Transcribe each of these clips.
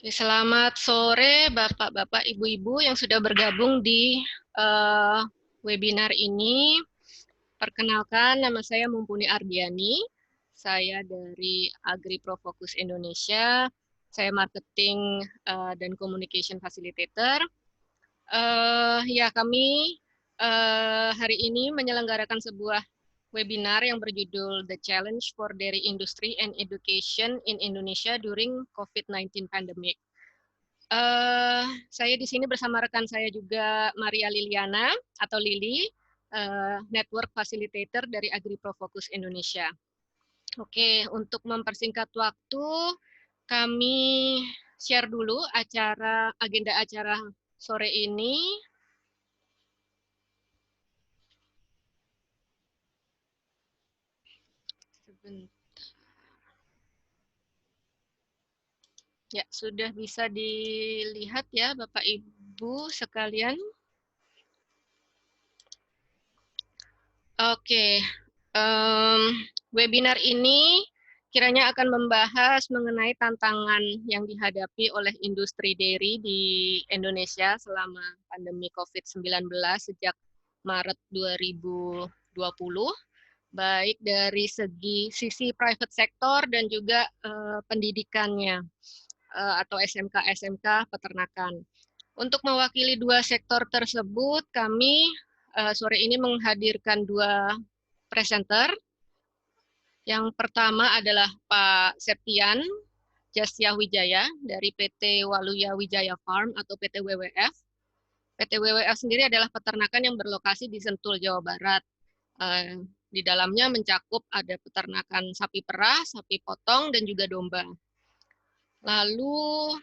Selamat sore Bapak-Bapak, Ibu-Ibu yang sudah bergabung di eh, webinar ini. Perkenalkan, nama saya Mumpuni Ardiani. Saya dari Agri Pro Focus Indonesia. Saya marketing dan communication facilitator. Ya, kami hari ini menyelenggarakan sebuah webinar yang berjudul The Challenge for Dairy Industry and Education in Indonesia during COVID-19 Pandemic. Saya di sini bersama rekan saya juga Maria Liliana atau Lili, Network Facilitator dari Agri Pro Focus Indonesia. Oke, untuk mempersingkat waktu, kami share dulu agenda acara sore ini. Ya, sudah bisa dilihat ya Bapak Ibu sekalian. Oke, webinar ini kiranya akan membahas mengenai tantangan yang dihadapi oleh industri dairy di Indonesia selama pandemi COVID-19 sejak Maret 2020, baik dari sisi private sector dan juga pendidikannya atau SMK-SMK peternakan. Untuk mewakili dua sektor tersebut, kami sore ini menghadirkan dua presenter. Yang pertama adalah Pak Septian Jasya Wijaya dari PT Waluya Wijaya Farm atau PT WWF. PT WWF sendiri adalah peternakan yang berlokasi di Sentul, Jawa Barat. Di dalamnya mencakup ada peternakan sapi perah, sapi potong, dan juga domba. Lalu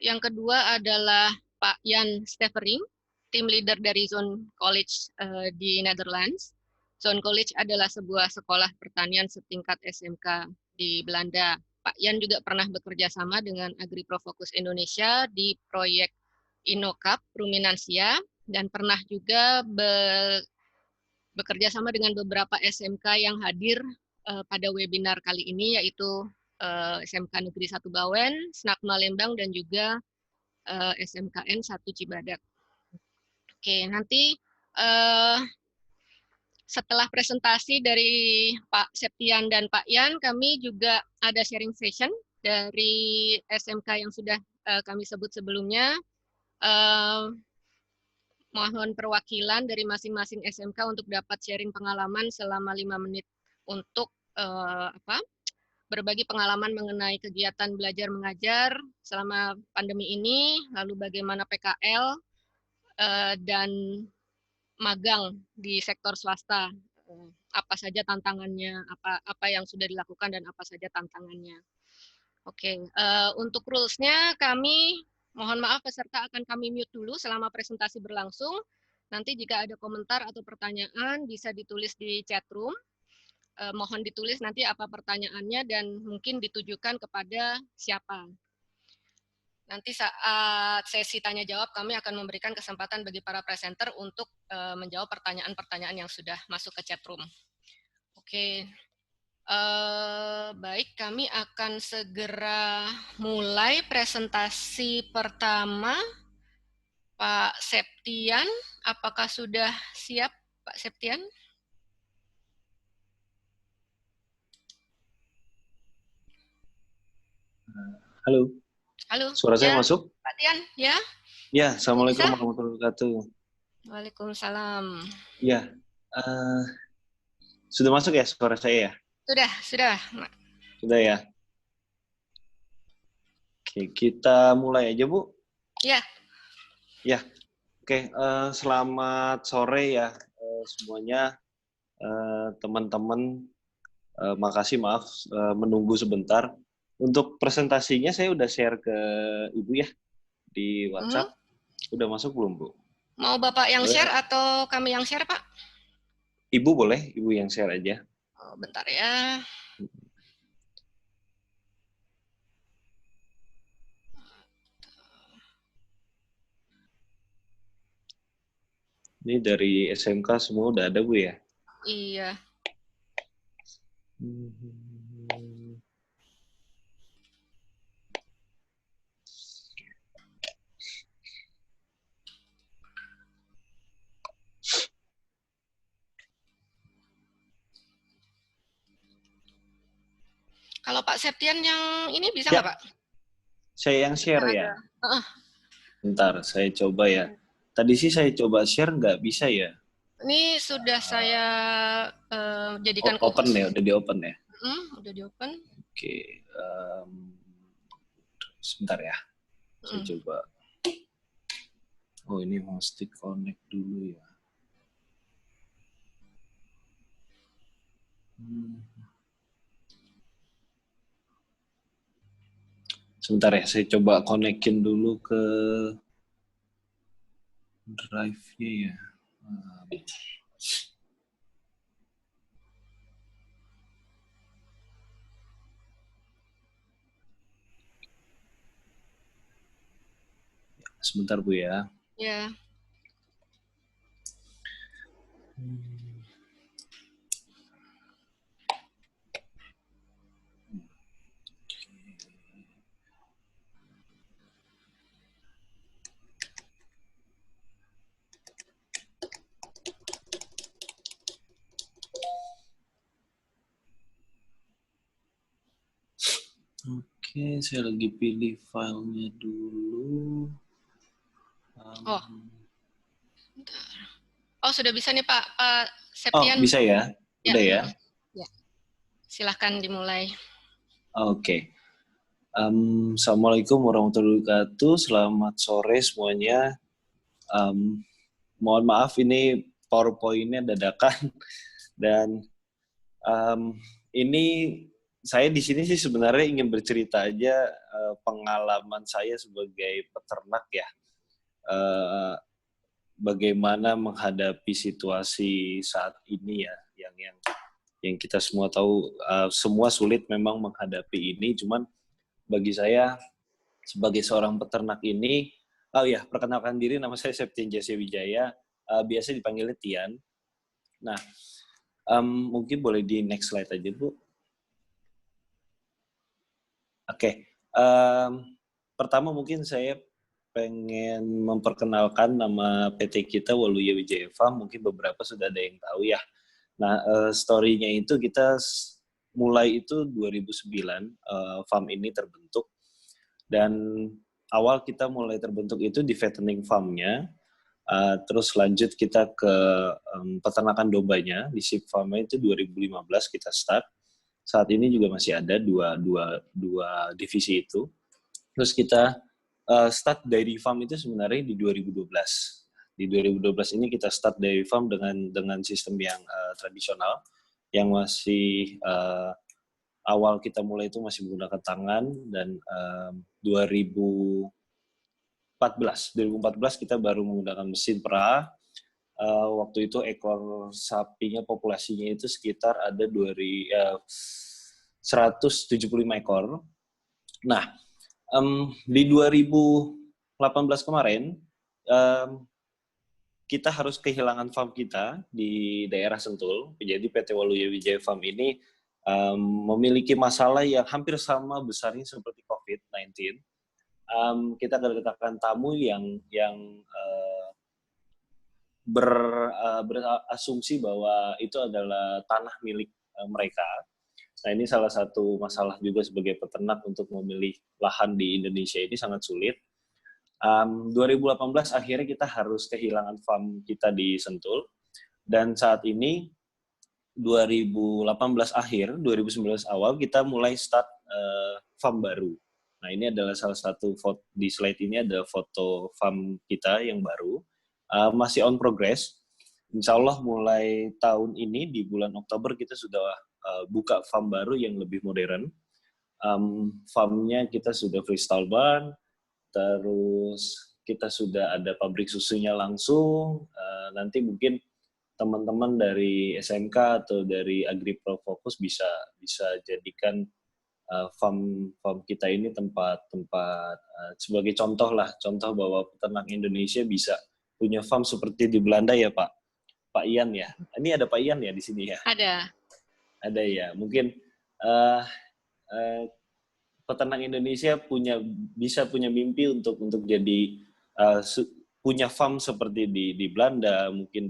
yang kedua adalah Pak Jan Stevering, tim leader dari Zone College di Netherlands. Zone College adalah sebuah sekolah pertanian setingkat SMK di Belanda. Pak Jan juga pernah bekerja sama dengan Agri Pro Focus Indonesia di proyek InnoCap Ruminansia dan pernah juga bekerja sama dengan beberapa SMK yang hadir pada webinar kali ini, yaitu SMK Negeri 1 Bawen, Snakma Lembang, dan juga SMKN 1 Cibadak. Oke, nanti setelah presentasi dari Pak Septian dan Pak Yan, kami juga ada sharing session dari SMK yang sudah kami sebut sebelumnya. Mohon perwakilan dari masing-masing SMK untuk dapat sharing pengalaman selama 5 menit untuk berbagi pengalaman mengenai kegiatan belajar mengajar selama pandemi ini, lalu bagaimana PKL dan magang di sektor swasta, apa saja tantangannya, apa yang sudah dilakukan dan apa saja tantangannya. Oke, untuk rules-nya kami mohon maaf peserta akan kami mute dulu selama presentasi berlangsung. Nanti jika ada komentar atau pertanyaan bisa ditulis di chat room. Mohon ditulis nanti apa pertanyaannya dan mungkin ditujukan kepada siapa. Nanti saat sesi tanya jawab kami akan memberikan kesempatan bagi para presenter untuk menjawab pertanyaan-pertanyaan yang sudah masuk ke chat room. Oke, baik, kami akan segera mulai presentasi pertama. Pak Septian, apakah sudah siap Pak Septian? Halo. Halo. Suara saya ya, masuk? Pak Tian, ya? Ya, Assalamualaikum warahmatullahi wabarakatuh. Waalaikumsalam. Ya, sudah masuk ya suara saya ya? Sudah. Sudah ya. Oke, kita mulai aja Bu. Ya. Ya, oke. Selamat sore ya semuanya, teman-teman. Makasih, maaf menunggu sebentar. Untuk presentasinya saya udah share ke Ibu ya di WhatsApp. Udah masuk belum Bu? Mau Bapak yang share atau kami yang share Pak? Ibu boleh, Ibu yang share aja. Oh, bentar ya. Ini dari SMK semua udah ada Bu ya? Iya. Kalau Pak Septian yang ini bisa Ya, nggak Pak? saya yang share Ada. ya. Bentar, saya coba ya. Tadi sih saya coba share, nggak bisa ya. Ini sudah saya jadikan Open co-host. ya, udah di open ya. Udah di open. Oke, sebentar ya. Saya coba. Oh, ini mesti connect dulu ya. Sebentar ya, saya coba konekin dulu ke drive-nya ya. Sebentar Bu ya. Ya. Oke, saya lagi pilih filenya dulu. Oh, sudah bisa nih Pak Septian. Oh, bisa ya? Udah ya? Ya. Silahkan dimulai. Oke. Assalamualaikum warahmatullahi wabarakatuh. Selamat sore semuanya. Mohon maaf ini PowerPoint-nya dadakan dan ini saya di sini sih sebenarnya ingin bercerita aja pengalaman saya sebagai peternak ya. Bagaimana menghadapi situasi saat ini ya, yang kita semua tahu semua sulit memang menghadapi ini. Cuman bagi saya sebagai seorang peternak ini, perkenalkan diri, nama saya Septian Jesse Wijaya, biasa dipanggilnya Tian. Nah, mungkin boleh di next slide aja Bu. Oke. Pertama mungkin saya pengen memperkenalkan nama PT kita Waluya Wijaya Farm, mungkin beberapa sudah ada yang tahu ya. Nah, story-nya itu kita mulai itu 2009, farm ini terbentuk. Dan awal kita mulai terbentuk itu di fattening farm-nya, terus lanjut kita ke peternakan dombanya, di sheep farm-nya itu 2015 kita start. Saat ini juga masih ada dua divisi itu. Terus kita start dairy farm itu sebenarnya di 2012. Di 2012 ini kita start dairy farm dengan sistem yang tradisional, yang masih awal kita mulai itu masih menggunakan tangan, dan 2014 kita baru menggunakan mesin perah. Waktu itu ekor sapinya populasinya itu sekitar ada 175 ekor. Nah, di 2018 kemarin kita harus kehilangan farm kita di daerah Sentul. Jadi PT Waluya Wijaya Farm ini memiliki masalah yang hampir sama besarnya seperti COVID-19. Kita kedatangan tamu yang berasumsi bahwa itu adalah tanah milik mereka. Nah, ini salah satu masalah juga sebagai peternak untuk memilih lahan di Indonesia ini sangat sulit. 2018 akhirnya kita harus kehilangan farm kita di Sentul, dan saat ini 2018 akhir, 2019 awal kita mulai start farm baru. Nah, ini adalah salah satu foto di slide ini, ada foto farm kita yang baru, masih on progress. Insya Allah mulai tahun ini di bulan Oktober kita sudah buka farm baru yang lebih modern. Farmnya kita sudah freestyle barn, terus kita sudah ada pabrik susunya langsung. Nanti mungkin teman-teman dari SMK atau dari AgriPro Fokus bisa jadikan farm kita ini tempat sebagai contoh bahwa peternak Indonesia bisa punya farm seperti di Belanda ya Pak Ian ya. Ini ada Pak Ian ya di sini ya? Ada ya. Mungkin peternak Indonesia bisa punya mimpi untuk jadi punya farm seperti di Belanda, mungkin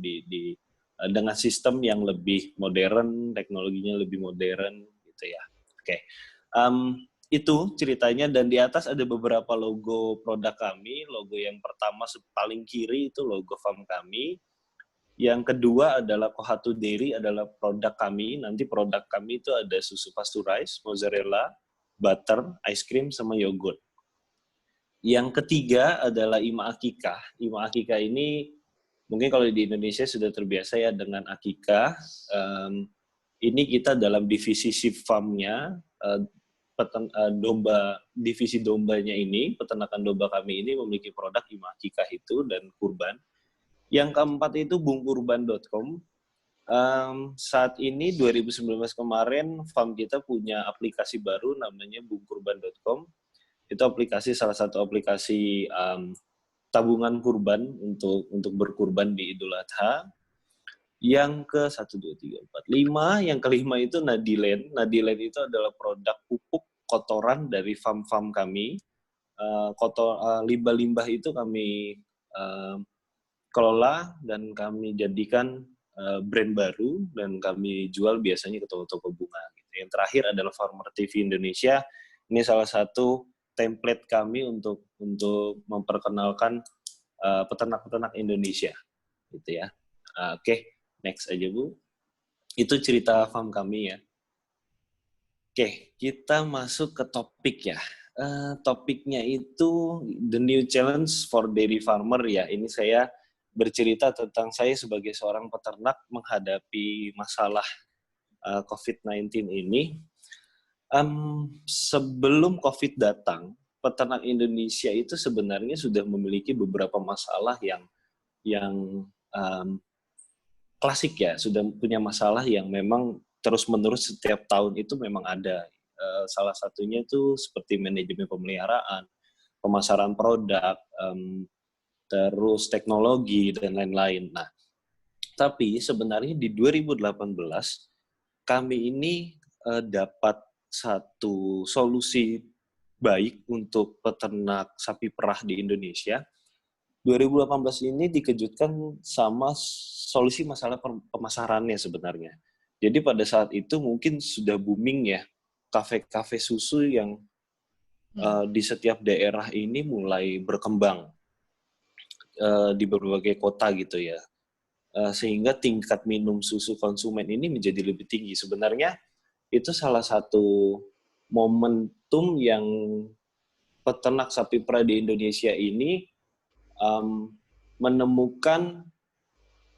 dengan sistem yang lebih modern, teknologinya lebih modern gitu ya. Oke. Itu ceritanya, dan di atas ada beberapa logo produk kami. Logo yang pertama paling kiri itu logo farm kami. Yang kedua adalah Kohatu Dairy, adalah produk kami. Nanti produk kami itu ada susu pasteurized, mozzarella, butter, ice cream, sama yogurt. Yang ketiga adalah Ima Akika. Ima Akika ini mungkin kalau di Indonesia sudah terbiasa ya dengan Akika. Ini kita dalam divisi sheep farm-nya, domba, divisi dombanya ini, peternakan domba kami ini memiliki produk Ima Akika itu dan kurban. Yang keempat itu bungkurban.com. Saat ini 2019 kemarin farm kita punya aplikasi baru namanya bungkurban.com. Itu salah satu aplikasi tabungan kurban untuk berkurban di Idul Adha. Yang ke 1, 2, 3, 4, 5, yang kelima itu Nadiland. Nadiland itu adalah produk pupuk kotoran dari farm-farm kami. Limbah-limbah itu kami kelola dan kami jadikan brand baru dan kami jual biasanya ke toko-toko bunga. Yang terakhir adalah Farmer TV Indonesia. Ini salah satu template kami untuk memperkenalkan peternak-peternak Indonesia, gitu ya. Oke, next aja Bu. Itu cerita farm kami ya. Oke, kita masuk ke topik ya. Topiknya itu the new challenge for dairy farmer ya. Ini saya bercerita tentang saya sebagai seorang peternak menghadapi masalah COVID-19 ini. Sebelum COVID datang, peternak Indonesia itu sebenarnya sudah memiliki beberapa masalah yang klasik ya, sudah punya masalah yang memang terus-menerus setiap tahun itu memang ada. Salah satunya itu seperti manajemen pemeliharaan, pemasaran produk, terus teknologi, dan lain-lain. Nah, tapi sebenarnya di 2018, kami ini dapat satu solusi baik untuk peternak sapi perah di Indonesia. 2018 ini dikejutkan sama solusi masalah pemasarannya sebenarnya. Jadi pada saat itu mungkin sudah booming ya, kafe-kafe susu yang di setiap daerah ini mulai berkembang di berbagai kota gitu ya. Sehingga tingkat minum susu konsumen ini menjadi lebih tinggi. Sebenarnya itu salah satu momentum yang peternak sapi perah di Indonesia ini menemukan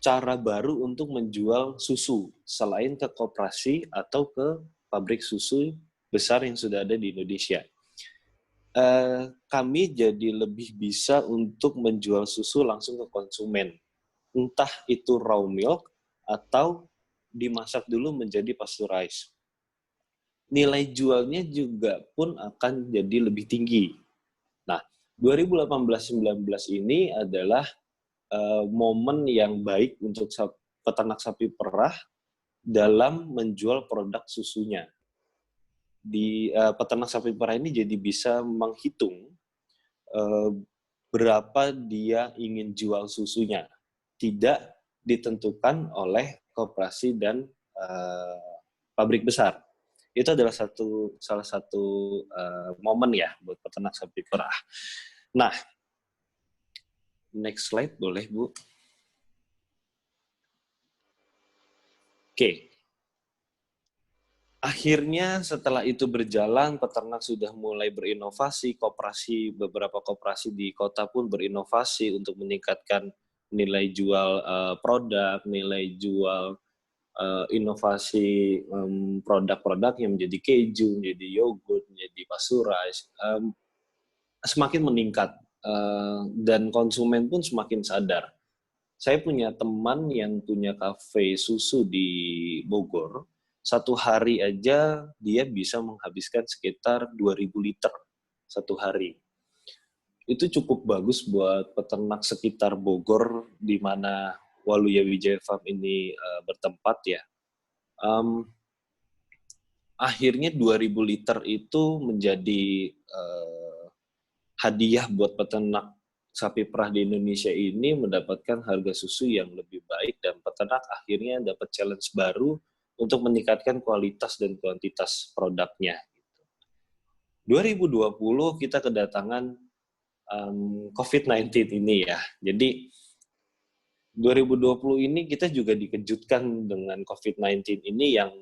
cara baru untuk menjual susu selain ke koperasi atau ke pabrik susu besar yang sudah ada di Indonesia. Kami jadi lebih bisa untuk menjual susu langsung ke konsumen. Entah itu raw milk atau dimasak dulu menjadi pasteurized. Nilai jualnya juga pun akan jadi lebih tinggi. Nah, 2018-19 ini adalah momen yang baik untuk peternak sapi perah dalam menjual produk susunya. Peternak sapi perah ini jadi bisa menghitung berapa dia ingin jual susunya. Tidak ditentukan oleh koperasi dan pabrik besar. Itu adalah salah satu momen ya buat peternak sapi perah. Nah, next slide boleh Bu. Oke. Akhirnya setelah itu berjalan, peternak sudah mulai berinovasi, beberapa koperasi di kota pun berinovasi untuk meningkatkan nilai jual produk, nilai jual inovasi produk-produk yang menjadi keju, menjadi yogurt, menjadi pasteurized, semakin meningkat dan konsumen pun semakin sadar. Saya punya teman yang punya kafe susu di Bogor. Satu hari aja dia bisa menghabiskan sekitar 2.000 liter satu hari. Itu cukup bagus buat peternak sekitar Bogor, di mana Waluya Wijaya Farm ini bertempat ya. Akhirnya 2.000 liter itu menjadi hadiah buat peternak sapi perah di Indonesia ini, mendapatkan harga susu yang lebih baik, dan peternak akhirnya dapat challenge baru untuk meningkatkan kualitas dan kuantitas produknya. 2020 kita kedatangan COVID-19 ini ya. Jadi 2020 ini kita juga dikejutkan dengan COVID-19 ini yang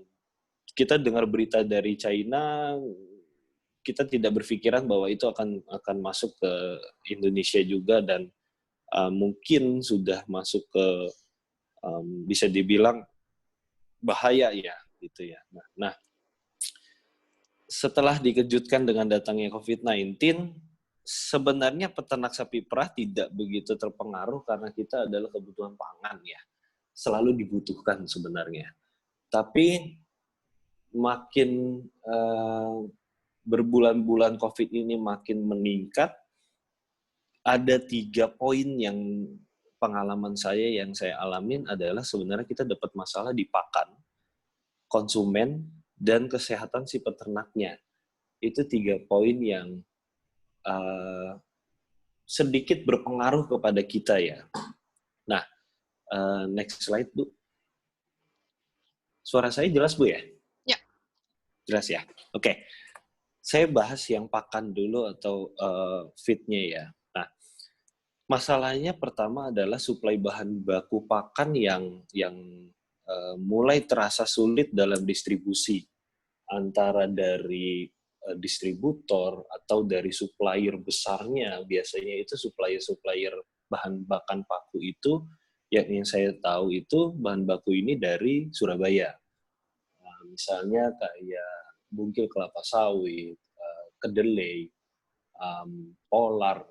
kita dengar berita dari China, kita tidak berpikiran bahwa itu akan masuk ke Indonesia juga dan mungkin sudah masuk ke bisa dibilang bahaya ya gitu ya. Nah, setelah dikejutkan dengan datangnya COVID-19, sebenarnya peternak sapi perah tidak begitu terpengaruh karena kita adalah kebutuhan pangan ya. Selalu dibutuhkan sebenarnya. Tapi makin berbulan-bulan COVID ini makin meningkat, ada 3 poin yang pengalaman saya yang saya alamin adalah sebenarnya kita dapat masalah di pakan, konsumen, dan kesehatan si peternaknya. Itu 3 poin yang sedikit berpengaruh kepada kita ya. Nah, next slide Bu. Suara saya jelas Bu ya? Ya. Jelas ya? Oke. Saya bahas yang pakan dulu atau feed-nya ya. Nah, masalahnya pertama adalah suplai bahan baku pakan yang mulai terasa sulit dalam distribusi antara dari distributor atau dari supplier besarnya. Biasanya itu supplier bahan bakan paku itu yang saya tahu itu bahan baku ini dari Surabaya. Nah, misalnya kayak bungkil kelapa sawit, kedelai, Polar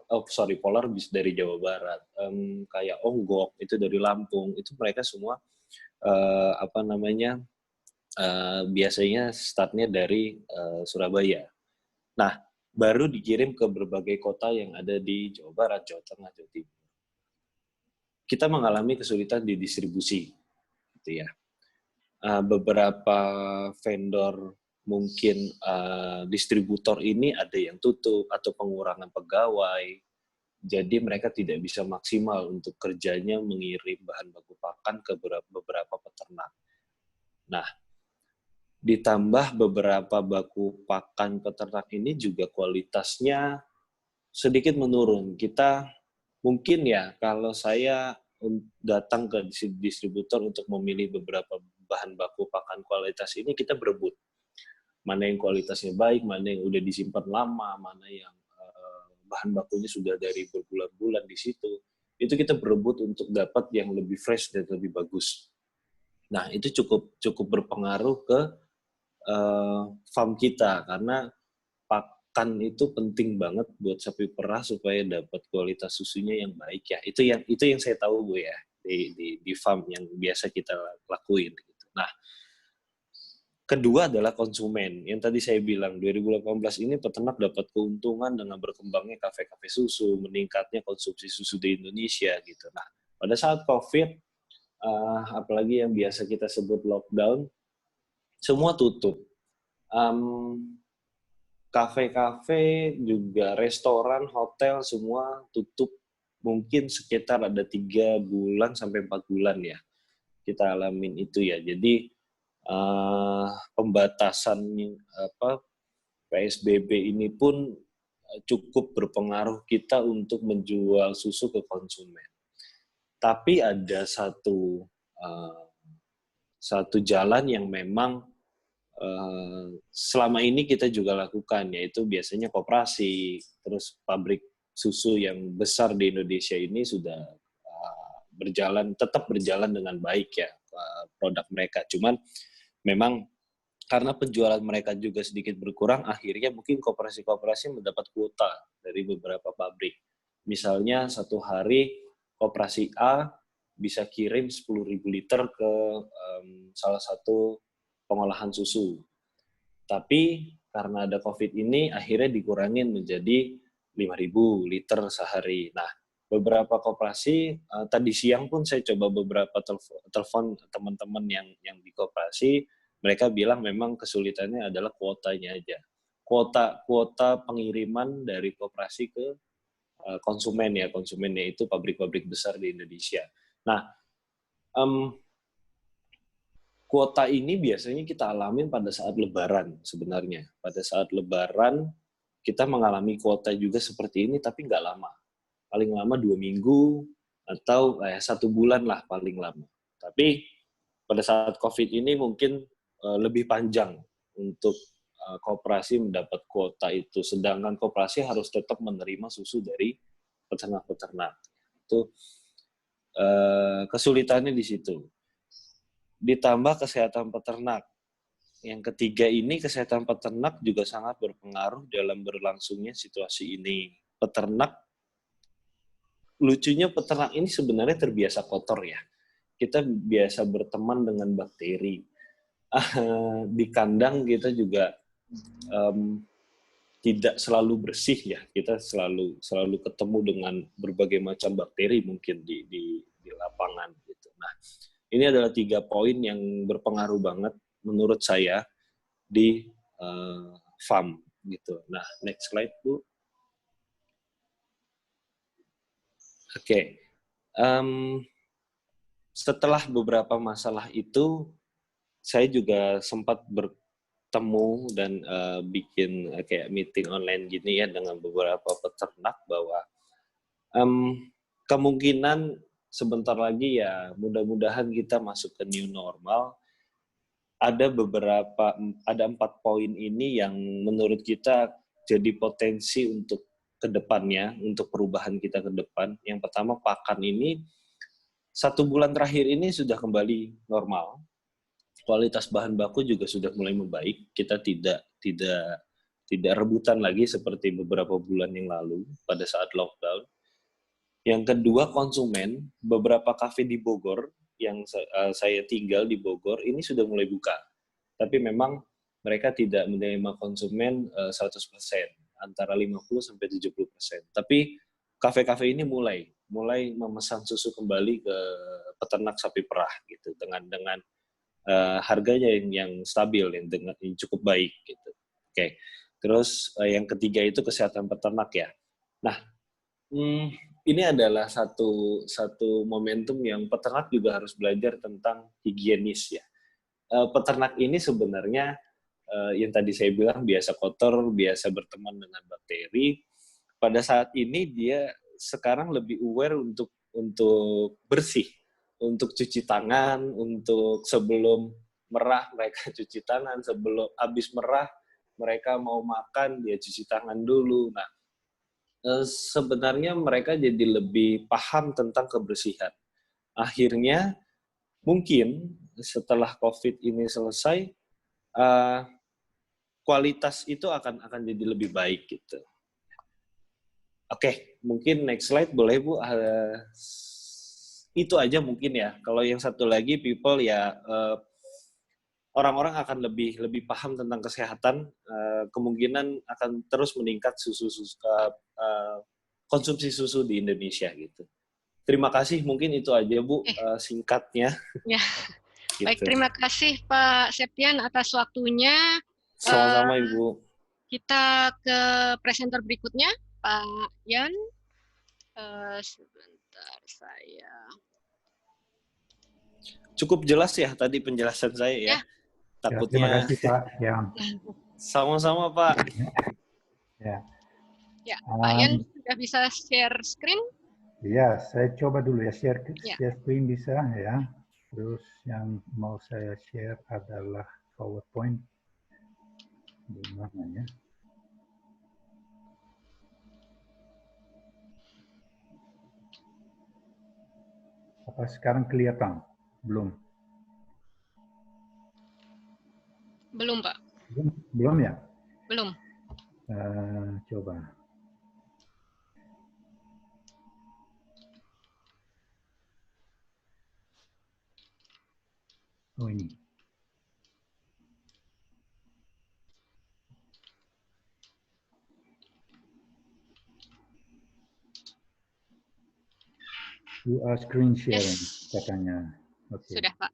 dari Jawa Barat, kayak Onggok itu dari Lampung, itu mereka semua biasanya startnya dari Surabaya. Nah, baru dikirim ke berbagai kota yang ada di Jawa Barat, Jawa Tengah, Jawa Timur. Kita mengalami kesulitan di distribusi, gitu ya. Beberapa vendor mungkin distributor ini ada yang tutup atau pengurangan pegawai, jadi mereka tidak bisa maksimal untuk kerjanya mengirim bahan baku pakan ke beberapa peternak. Nah, ditambah beberapa baku pakan peternak ini juga kualitasnya sedikit menurun. Kita mungkin ya kalau saya datang ke distributor untuk memilih beberapa bahan baku pakan kualitas ini, kita berebut. Mana yang kualitasnya baik, mana yang udah disimpan lama, mana yang bahan bakunya sudah dari berbulan-bulan di situ. Itu kita berebut untuk dapat yang lebih fresh dan lebih bagus. Nah, itu cukup berpengaruh ke farm kita karena pakan itu penting banget buat sapi perah supaya dapat kualitas susunya yang baik ya. Itu yang saya tahu Bu ya di farm yang biasa kita lakuin gitu. Nah, kedua adalah konsumen. Yang tadi saya bilang 2018 ini peternak dapat keuntungan dengan berkembangnya kafe-kafe susu, meningkatnya konsumsi susu di Indonesia gitu. Nah, pada saat COVID apalagi yang biasa kita sebut lockdown, semua tutup. Kafe-kafe, juga restoran, hotel, semua tutup mungkin sekitar ada 3 bulan sampai 4 bulan ya. Kita alamin itu ya. Jadi pembatasan PSBB ini pun cukup berpengaruh kita untuk menjual susu ke konsumen. Tapi ada satu jalan yang memang selama ini kita juga lakukan, yaitu biasanya koperasi, terus pabrik susu yang besar di Indonesia ini sudah tetap berjalan dengan baik ya produk mereka. Cuman memang karena penjualan mereka juga sedikit berkurang, akhirnya mungkin koperasi-koperasi mendapat kuota dari beberapa pabrik. Misalnya satu hari koperasi A bisa kirim 10.000 liter ke salah satu pengolahan susu. Tapi karena ada COVID ini, akhirnya dikurangin menjadi 5.000 liter sehari. Nah, beberapa koperasi, tadi siang pun saya coba beberapa telepon teman-teman yang di koperasi, mereka bilang memang kesulitannya adalah kuotanya aja. Kuota pengiriman dari koperasi ke konsumennya itu pabrik-pabrik besar di Indonesia. Nah, kuota ini biasanya kita alamin pada saat Lebaran sebenarnya. Pada saat Lebaran kita mengalami kuota juga seperti ini, tapi nggak lama. Paling lama 2 minggu, atau 1 bulan lah paling lama. Tapi pada saat COVID ini mungkin lebih panjang untuk koperasi mendapat kuota itu. Sedangkan koperasi harus tetap menerima susu dari peternak-peternak. Itu kesulitannya di situ. Ditambah kesehatan peternak. Yang ketiga ini, kesehatan peternak juga sangat berpengaruh dalam berlangsungnya situasi ini. Lucunya peternak ini sebenarnya terbiasa kotor ya. Kita biasa berteman dengan bakteri. Di kandang kita juga tidak selalu bersih ya. Kita selalu ketemu dengan berbagai macam bakteri mungkin di lapangan gitu. Nah, ini adalah 3 poin yang berpengaruh banget menurut saya di farm gitu. Nah, next slide Bu. Oke. Setelah beberapa masalah itu, saya juga sempat bertemu dan bikin kayak meeting online gini ya dengan beberapa peternak bahwa kemungkinan sebentar lagi ya mudah-mudahan kita masuk ke new normal. Ada 4 poin ini yang menurut kita jadi potensi untuk kedepannya, untuk perubahan kita ke depan. Yang pertama, pakan ini 1 bulan terakhir ini sudah kembali normal. Kualitas bahan baku juga sudah mulai membaik. Kita tidak rebutan lagi seperti beberapa bulan yang lalu pada saat lockdown. Yang kedua, konsumen, beberapa kafe di Bogor yang saya tinggal di Bogor ini sudah mulai buka. Tapi memang mereka tidak menerima konsumen 100%, antara 50-70%. Tapi kafe-kafe ini mulai memesan susu kembali ke peternak sapi perah gitu dengan harganya yang stabil, yang cukup baik gitu. Oke. Terus yang ketiga itu kesehatan peternak ya. Nah, ini adalah satu momentum yang peternak juga harus belajar tentang higienis ya. Peternak ini sebenarnya yang tadi saya bilang biasa kotor, biasa berteman dengan bakteri. Pada saat ini dia sekarang lebih aware untuk bersih, untuk cuci tangan, untuk sebelum merah mereka cuci tangan, sebelum habis merah mereka mau makan dia cuci tangan dulu. Nah, sebenarnya mereka jadi lebih paham tentang kebersihan. Akhirnya mungkin setelah COVID ini selesai, kualitas itu akan jadi lebih baik gitu. Oke, mungkin next slide boleh Bu. Itu aja mungkin ya. Kalau yang satu lagi people ya orang-orang akan lebih paham tentang kesehatan, kemungkinan akan terus meningkat konsumsi susu di Indonesia gitu. Terima kasih, mungkin itu aja Bu singkatnya. Ya. Gitu. Baik, terima kasih Pak Septian atas waktunya. Sama-sama Ibu. Kita ke presenter berikutnya, Pak Yan. Sebentar saya. Cukup jelas ya tadi penjelasan saya ya. Takutnya. Terima kasih Pak Yan. Sama-sama Pak. Ya. Ya, Pak Yan sudah bisa share screen? Iya, saya coba dulu ya share screen bisa ya. Terus yang mau saya share adalah PowerPoint. Di mana ya? Apa sekarang kelihatan? Belum. Belum, Pak. Belum ya? Belum. Coba. Oh ini. You are screen sharing katanya. Okay. Sudah Pak.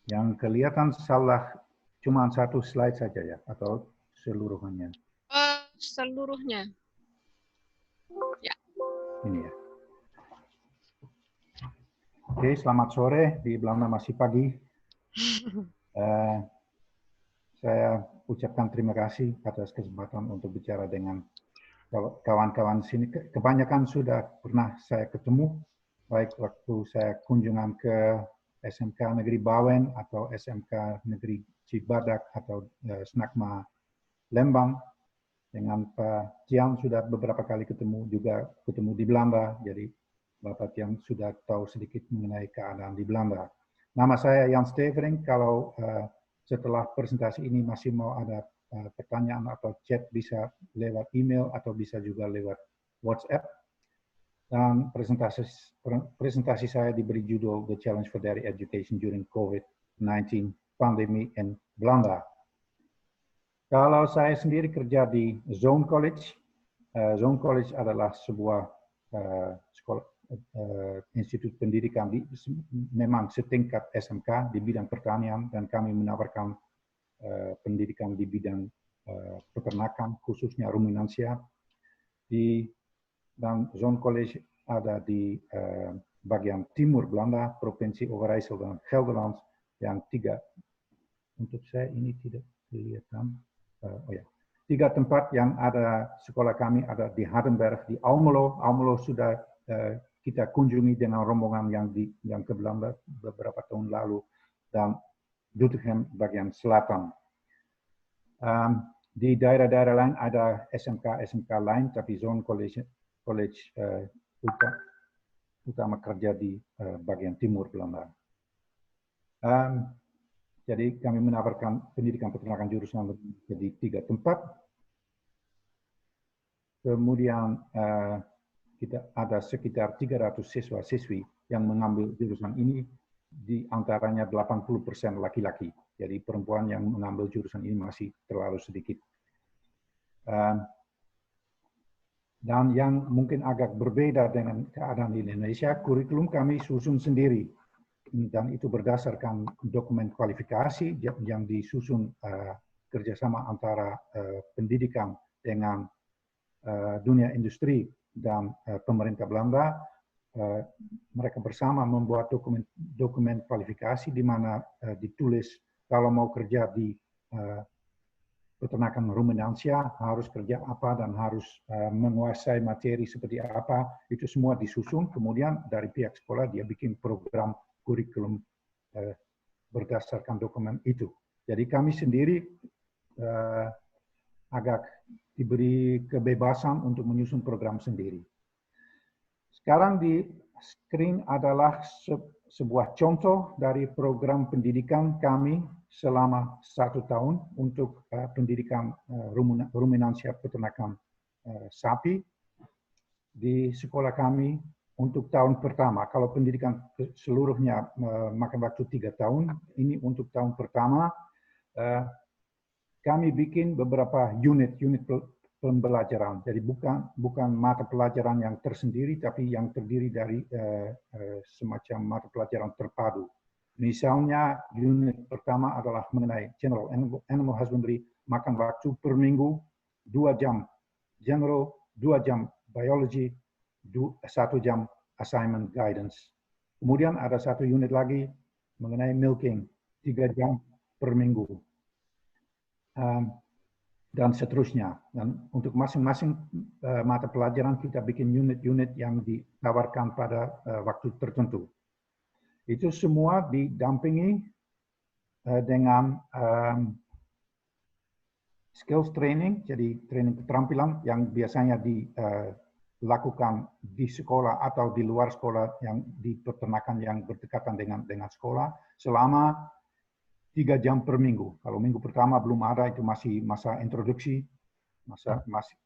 Yang kelihatan salah cuma satu slide saja ya atau seluruhnya? Seluruhnya. Ya. Ini ya. Oke, selamat sore. Di Belanda masih pagi. Saya ucapkan terima kasih atas kesempatan untuk bicara dengan kawan-kawan sini. Kebanyakan sudah pernah saya ketemu, baik waktu saya kunjungan ke SMK Negeri Bawen atau SMK Negeri Cibadak atau Snakma Lembang. Dengan Pak Tian sudah beberapa kali ketemu, juga ketemu di Belanda, jadi Bapak Tian sudah tahu sedikit mengenai keadaan di Belanda. Nama saya Jan Stevering. Kalau setelah presentasi ini masih mau ada pertanyaan atau chat, bisa lewat email atau bisa juga lewat WhatsApp. Dan presentasi saya diberi judul The Challenge for Dairy Education During COVID-19 Pandemic in Belanda. Kalau saya sendiri kerja di Zone College. Zone College adalah sebuah sekolah institut pendidikan memang setingkat SMK di bidang pertanian, dan kami menawarkan pendidikan di bidang peternakan, khususnya ruminansia. Dan Zone College ada di bagian timur Belanda, Provinsi Overijssel dan Gelderland, yang untuk saya ini tidak kelihatan. Tiga tempat yang ada sekolah kami ada di Hardenberg, di Almelo. Almelo sudah kita kunjungi dengan rombongan yang ke Belanda beberapa tahun lalu, dan Doetinchem bagian selatan. Di daerah-daerah lain ada SMK lain, tapi Zone College utama kerja di bagian timur Belanda. Jadi kami menawarkan pendidikan peternakan jurusan di 3 tempat. Kemudian kita ada sekitar 300 siswa-siswi yang mengambil jurusan ini, di antaranya 80% laki-laki. Jadi perempuan yang mengambil jurusan ini masih terlalu sedikit. Dan yang mungkin agak berbeda dengan keadaan di Indonesia, kurikulum kami susun sendiri. Dan itu berdasarkan dokumen kualifikasi yang disusun kerjasama antara pendidikan dengan dunia industri dan pemerintah Belanda. Mereka bersama membuat dokumen kualifikasi di mana ditulis kalau mau kerja di peternakan ruminansia harus kerja apa dan harus menguasai materi seperti apa. Itu semua disusun, kemudian dari pihak sekolah dia bikin program kurikulum berdasarkan dokumen itu. Jadi kami sendiri agak diberi kebebasan untuk menyusun program sendiri. Sekarang di screen adalah sebuah contoh dari program pendidikan kami selama 1 tahun untuk pendidikan ruminansia peternakan sapi di sekolah kami. Untuk tahun pertama, kalau pendidikan seluruhnya makan waktu 3 tahun, ini untuk tahun pertama kami bikin beberapa unit pembelajaran. Jadi bukan mata pelajaran yang tersendiri, tapi yang terdiri dari semacam mata pelajaran terpadu. Misalnya unit pertama adalah mengenai General Animal Husbandry, makan waktu per minggu 2 jam General, 2 jam Biology, 1 jam assignment guidance. Kemudian ada 1 unit lagi mengenai milking, 3 jam per minggu. Dan seterusnya. Dan untuk masing-masing mata pelajaran kita bikin unit-unit yang ditawarkan pada waktu tertentu. Itu semua didampingi dengan skills training, jadi training keterampilan yang biasanya dilakukan di sekolah atau di luar sekolah yang di peternakan yang berdekatan dengan sekolah selama 3 jam per minggu. Kalau minggu pertama belum ada, itu masih masa introduksi,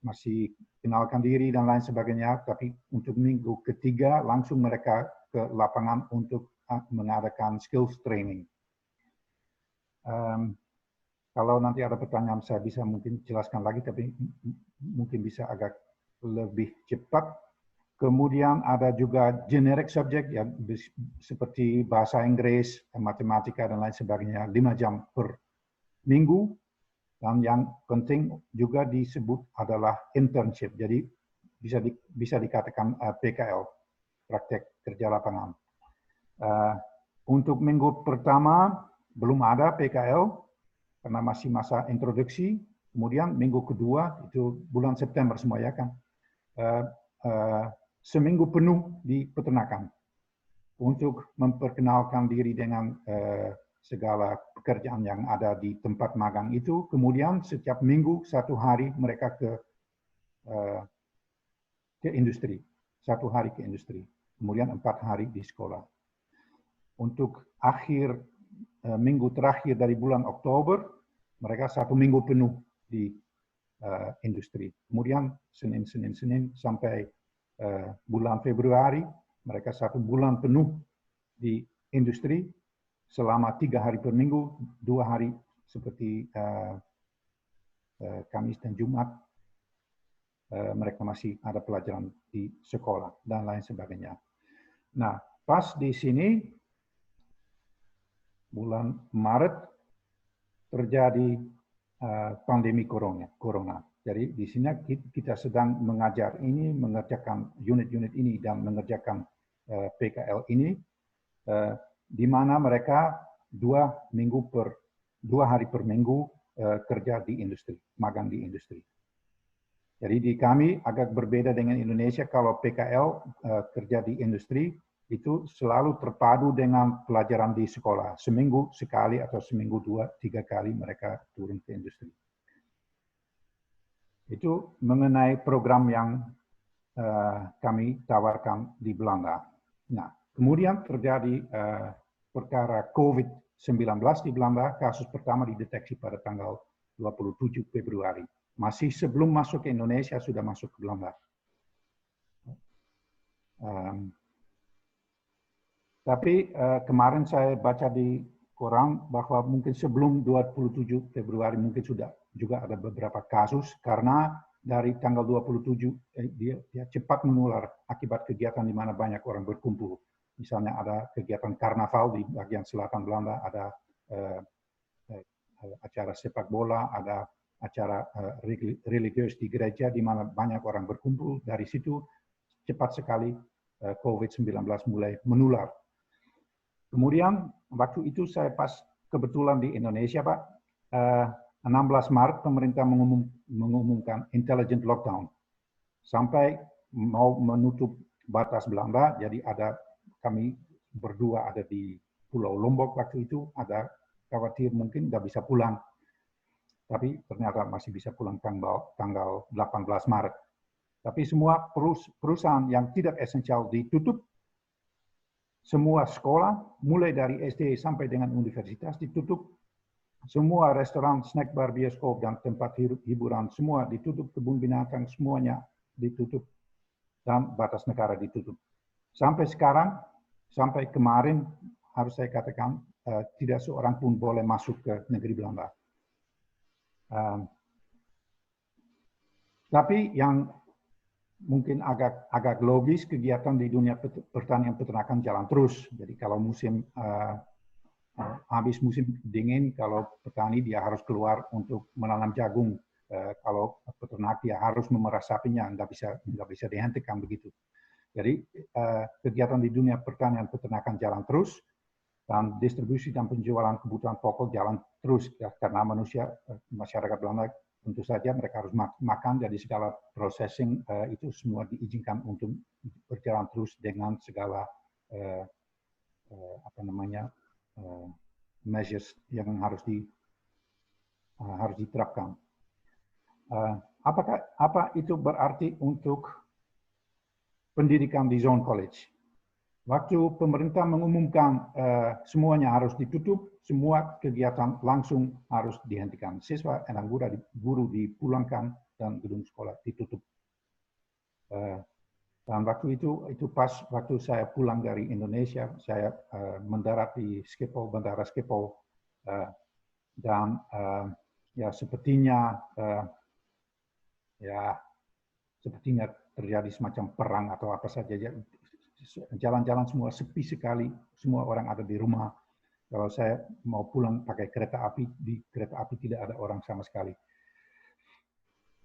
masih kenalkan diri dan lain sebagainya. Tapi untuk minggu ketiga langsung mereka ke lapangan untuk mengadakan skills training. Kalau nanti ada pertanyaan saya bisa mungkin jelaskan lagi, tapi mungkin bisa agak lebih cepat. Kemudian ada juga generic subject ya, seperti bahasa Inggris, matematika dan lain sebagainya, 5 jam per minggu. Dan yang penting juga disebut adalah internship. Jadi bisa dikatakan PKL, praktek kerja lapangan. Untuk minggu pertama belum ada PKL, karena masih masa introduksi. Kemudian minggu kedua itu bulan September semua ya kan, seminggu penuh di peternakan untuk memperkenalkan diri dengan segala pekerjaan yang ada di tempat magang itu. Kemudian setiap minggu 1 hari mereka ke industri, 1 hari ke industri. Kemudian 4 hari di sekolah. Untuk akhir minggu terakhir dari bulan Oktober, mereka 1 minggu penuh di industri. Kemudian Senin sampai bulan Februari, mereka 1 bulan penuh di industri selama 3 hari per minggu, 2 hari seperti Kamis dan Jumat. Mereka masih ada pelajaran di sekolah dan lain sebagainya. Nah, pas di sini bulan Maret terjadi pandemi corona. Jadi di sini kita sedang mengajar ini, mengerjakan unit-unit ini dan mengerjakan PKL ini, di mana mereka 2 hari per minggu kerja di industri, magang di industri. Jadi di kami agak berbeda dengan Indonesia. Kalau PKL kerja di industri itu selalu terpadu dengan pelajaran di sekolah. Seminggu sekali atau seminggu 2-3 kali mereka turun ke industri. Itu mengenai program yang kami tawarkan di Belanda. Nah, kemudian terjadi perkara COVID-19 di Belanda. Kasus pertama dideteksi pada tanggal 27 Februari. Masih sebelum masuk ke Indonesia, sudah masuk ke Belanda. Tapi kemarin saya baca di koran bahwa mungkin sebelum 27 Februari mungkin sudah juga ada beberapa kasus, karena dari tanggal 27 dia cepat menular akibat kegiatan di mana banyak orang berkumpul. Misalnya ada kegiatan karnaval di bagian selatan Belanda, ada acara sepak bola, ada acara religius di gereja di mana banyak orang berkumpul. Dari situ cepat sekali COVID-19 mulai menular. Kemudian waktu itu saya pas kebetulan di Indonesia, Pak, 16 Maret pemerintah mengumumkan intelligent lockdown. Sampai mau menutup batas Belanda, jadi kami berdua ada di Pulau Lombok waktu itu, ada khawatir mungkin nggak bisa pulang. Tapi ternyata masih bisa pulang tanggal 18 Maret. Tapi semua perusahaan yang tidak esensial ditutup. Semua sekolah, mulai dari SD sampai dengan universitas ditutup. Semua restoran, snack bar, bioskop, dan tempat hiburan semua ditutup. Kebun binatang semuanya ditutup. Dan batas negara ditutup. Sampai sekarang, sampai kemarin, harus saya katakan, tidak seorang pun boleh masuk ke negeri Belanda. Tapi yang mungkin agak logis, kegiatan di dunia pertanian peternakan jalan terus. Jadi kalau habis musim dingin, kalau petani dia harus keluar untuk menanam jagung. Kalau peternak dia harus memerah sapinya, nggak bisa dihentikan begitu. Jadi kegiatan di dunia pertanian peternakan jalan terus, dan distribusi dan penjualan kebutuhan pokok jalan terus, ya, karena masyarakat Belanda tentu saja mereka harus makan, jadi segala processing itu semua diizinkan untuk berjalan terus dengan segala measures yang harus diterapkan. Apa itu berarti untuk pendidikan di zone college? Waktu pemerintah mengumumkan semuanya harus ditutup, semua kegiatan langsung harus dihentikan. Siswa dan guru dipulangkan dan gedung sekolah ditutup. Dan waktu itu pas waktu saya pulang dari Indonesia, saya mendarat di Bandara Schiphol, dan ya sepertinya terjadi semacam perang atau apa saja. Jalan-jalan semua sepi sekali, semua orang ada di rumah. Kalau saya mau pulang pakai kereta api, di kereta api tidak ada orang sama sekali.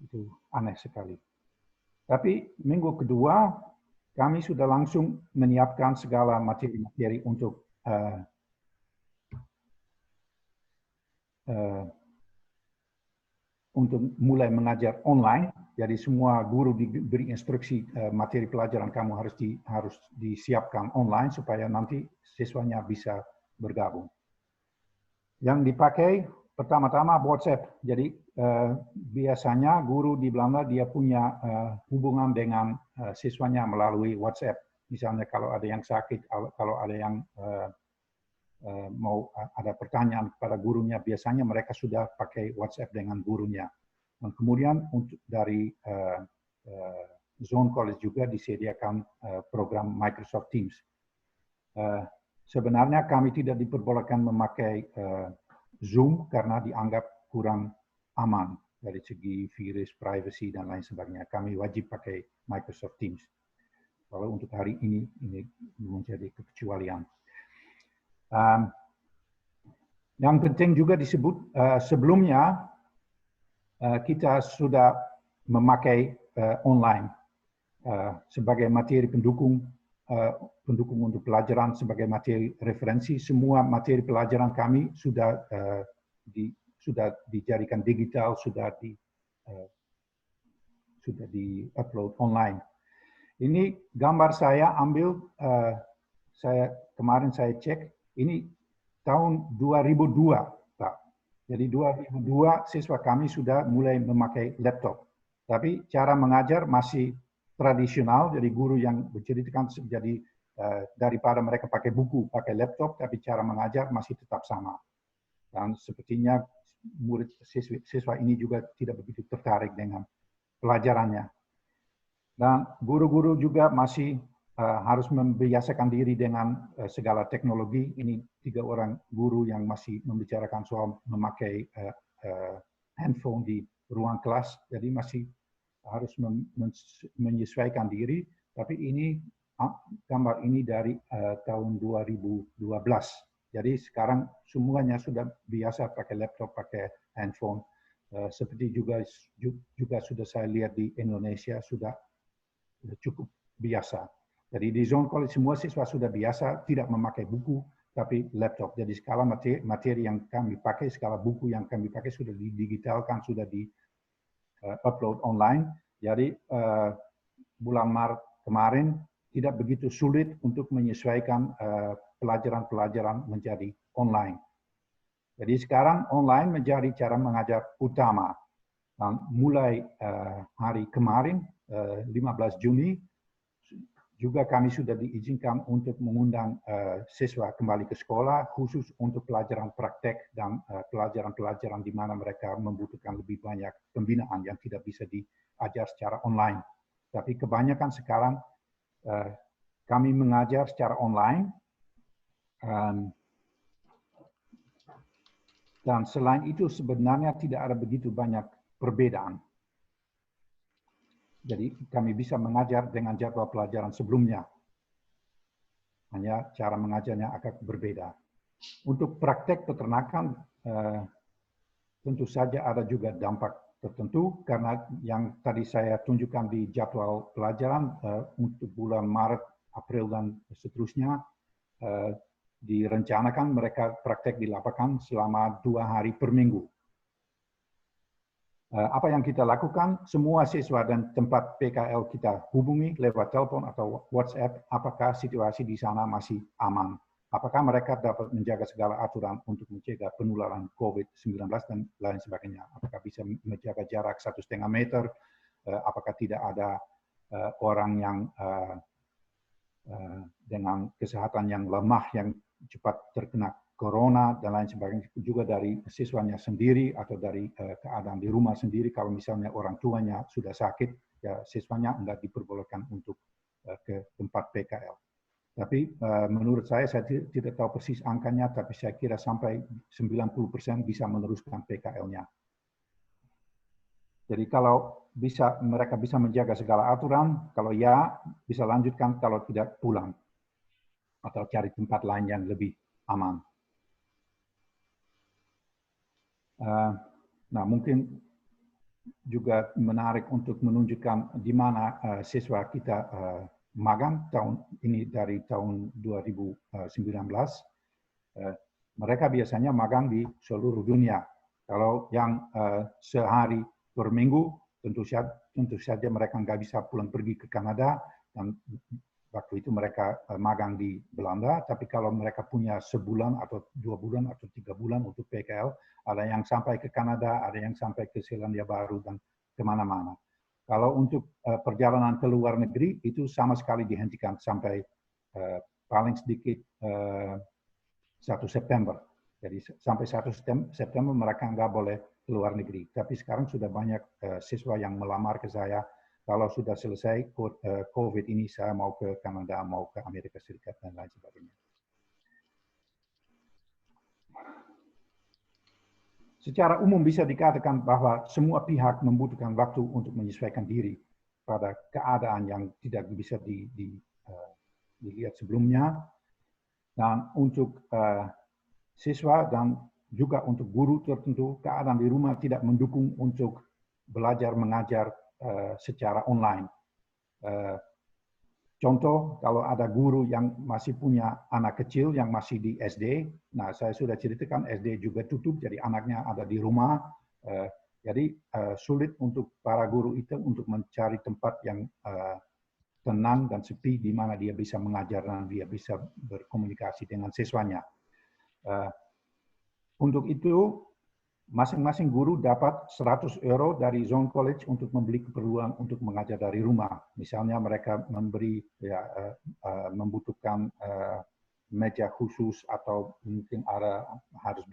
Itu aneh sekali. Tapi minggu kedua, kami sudah langsung menyiapkan segala materi-materi untuk untuk mulai mengajar online. Jadi semua guru diberi instruksi materi pelajaran kamu harus disiapkan online supaya nanti siswanya bisa bergabung. Yang dipakai pertama-tama WhatsApp. Jadi biasanya guru di Belanda dia punya hubungan dengan siswanya melalui WhatsApp. Misalnya kalau ada yang sakit, kalau ada yang mau ada pertanyaan kepada gurunya, biasanya mereka sudah pakai WhatsApp dengan gurunya. Dan kemudian untuk dari Zone College juga disediakan program Microsoft Teams. Sebenarnya kami tidak diperbolehkan memakai Zoom karena dianggap kurang aman dari segi virus, privacy, dan lain sebagainya. Kami wajib pakai Microsoft Teams. Kalau untuk hari ini menjadi kekecualian. Yang penting juga disebut sebelumnya kita sudah memakai online sebagai materi pendukung untuk pelajaran, sebagai materi referensi. Semua materi pelajaran kami sudah dijadikan digital, sudah di-upload online. Ini gambar saya ambil, kemarin saya cek, ini tahun 2002, Pak. Jadi 2002 siswa kami sudah mulai memakai laptop. Tapi cara mengajar masih tradisional, jadi guru yang berceritakan, jadi daripada mereka pakai buku, pakai laptop, tapi cara mengajar masih tetap sama. Dan sepertinya murid siswa ini juga tidak begitu tertarik dengan pelajarannya. Dan guru-guru juga masih harus membiasakan diri dengan segala teknologi. Ini 3 orang guru yang masih membicarakan soal memakai handphone di ruang kelas. Jadi masih harus menyesuaikan diri. Tapi ini gambar ini dari tahun 2012. Jadi sekarang semuanya sudah biasa pakai laptop, pakai handphone. Seperti juga sudah saya lihat di Indonesia sudah cukup biasa. Jadi di Zone College semua siswa sudah biasa tidak memakai buku, tapi laptop. Jadi skala materi yang kami pakai, skala buku yang kami pakai sudah didigitalkan, sudah di-upload online. Jadi bulan Maret kemarin tidak begitu sulit untuk menyesuaikan pelajaran-pelajaran menjadi online. Jadi sekarang online menjadi cara mengajar utama. Dan mulai hari kemarin, 15 Juni, juga kami sudah diizinkan untuk mengundang siswa kembali ke sekolah khusus untuk pelajaran praktek dan pelajaran-pelajaran di mana mereka membutuhkan lebih banyak pembinaan yang tidak bisa diajar secara online. Tapi kebanyakan sekarang kami mengajar secara online. Dan selain itu sebenarnya tidak ada begitu banyak perbedaan. Jadi kami bisa mengajar dengan jadwal pelajaran sebelumnya. Hanya cara mengajarnya agak berbeda. Untuk praktek peternakan, tentu saja ada juga dampak tertentu, karena yang tadi saya tunjukkan di jadwal pelajaran, untuk bulan Maret, April, dan seterusnya, direncanakan mereka praktek di lapangan selama 2 hari per minggu. Apa yang kita lakukan, semua siswa dan tempat PKL kita hubungi lewat telepon atau WhatsApp, apakah situasi di sana masih aman. Apakah mereka dapat menjaga segala aturan untuk mencegah penularan COVID-19 dan lain sebagainya. Apakah bisa menjaga jarak 1,5 meter, apakah tidak ada orang yang dengan kesehatan yang lemah, yang cepat terkena corona dan lain sebagainya, juga dari siswanya sendiri atau dari keadaan di rumah sendiri. Kalau misalnya orang tuanya sudah sakit, ya siswanya enggak diperbolehkan untuk ke tempat PKL. Tapi menurut saya tidak tahu persis angkanya, tapi saya kira sampai 90% bisa meneruskan PKL-nya. Jadi kalau mereka bisa menjaga segala aturan, kalau ya bisa lanjutkan, kalau tidak pulang atau cari tempat lain yang lebih aman. Nah, mungkin juga menarik untuk menunjukkan di mana siswa kita magang tahun ini dari tahun 2019. Mereka biasanya magang di seluruh dunia. Kalau yang sehari per minggu, tentu saja mereka nggak bisa pulang pergi ke Kanada, dan waktu itu mereka magang di Belanda. Tapi kalau mereka punya sebulan atau 2 bulan atau 3 bulan untuk PKL, ada yang sampai ke Kanada, ada yang sampai ke Selandia Baru dan kemana-mana. Kalau untuk perjalanan ke luar negeri, itu sama sekali dihentikan sampai paling sedikit 1 September. Jadi sampai 1 September mereka nggak boleh keluar negeri. Tapi sekarang sudah banyak siswa yang melamar ke saya, kalau sudah selesai COVID ini saya mau ke Kanada, mau ke Amerika Serikat, dan lain sebagainya. Secara umum bisa dikatakan bahwa semua pihak membutuhkan waktu untuk menyesuaikan diri pada keadaan yang tidak bisa dilihat sebelumnya. Dan untuk siswa dan juga untuk guru tertentu, keadaan di rumah tidak mendukung untuk belajar mengajar secara online. Contoh, kalau ada guru yang masih punya anak kecil yang masih di SD, nah saya sudah ceritakan SD juga tutup, jadi anaknya ada di rumah. Jadi sulit untuk para guru itu untuk mencari tempat yang tenang dan sepi di mana dia bisa mengajar dan dia bisa berkomunikasi dengan siswanya. Untuk itu, masing-masing guru dapat 100 euro dari Zone College untuk membeli keperluan untuk mengajar dari rumah. Misalnya mereka membutuhkan meja khusus atau mungkin harus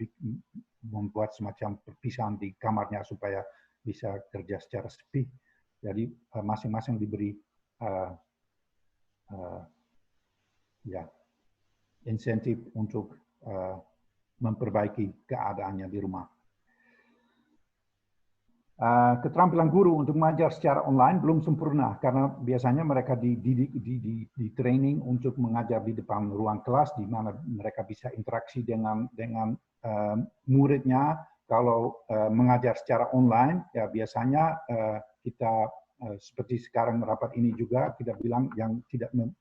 membuat semacam perpisahan di kamarnya supaya bisa kerja secara sepi. Jadi masing-masing diberi insentif untuk memperbaiki keadaannya di rumah. Keterampilan guru untuk mengajar secara online belum sempurna karena biasanya mereka di training untuk mengajar di depan ruang kelas di mana mereka bisa interaksi dengan muridnya. Kalau mengajar secara online, ya biasanya kita seperti sekarang rapat ini juga kita bilang yang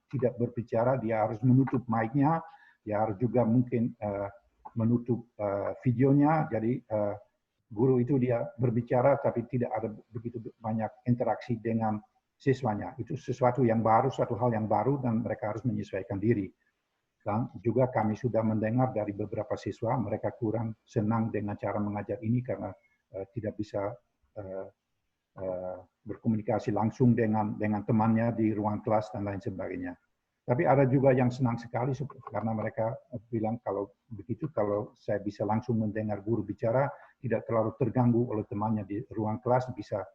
tidak berbicara dia harus menutup mic-nya, dia harus juga mungkin menutup videonya. Jadi guru itu dia berbicara tapi tidak ada begitu banyak interaksi dengan siswanya. Itu sesuatu yang baru, suatu hal yang baru dan mereka harus menyesuaikan diri. Dan juga kami sudah mendengar dari beberapa siswa, mereka kurang senang dengan cara mengajar ini karena tidak bisa berkomunikasi langsung dengan temannya di ruang kelas dan lain sebagainya. Tapi ada juga yang senang sekali karena mereka bilang kalau begitu, kalau saya bisa langsung mendengar guru bicara, tidak terlalu terganggu oleh temannya di ruang kelas, bisa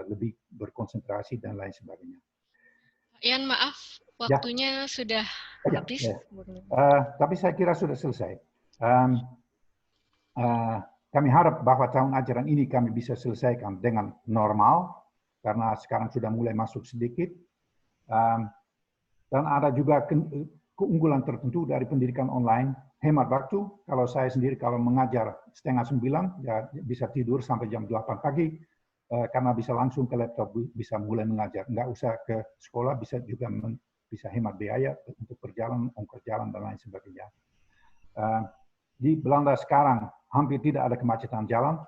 lebih berkonsentrasi dan lain sebagainya. Ian, maaf, waktunya sudah habis. Tapi saya kira sudah selesai. Kami harap bahwa tahun ajaran ini kami bisa selesaikan dengan normal, karena sekarang sudah mulai masuk sedikit. Dan ada juga keunggulan tertentu dari pendidikan online, hemat waktu. Kalau saya sendiri kalau mengajar 8:30, ya bisa tidur sampai jam 8 pagi, karena bisa langsung ke laptop, bisa mulai mengajar. Nggak usah ke sekolah, bisa juga bisa hemat biaya untuk perjalanan, ongkos jalan, dan lain sebagainya. Di Belanda sekarang hampir tidak ada kemacetan jalan,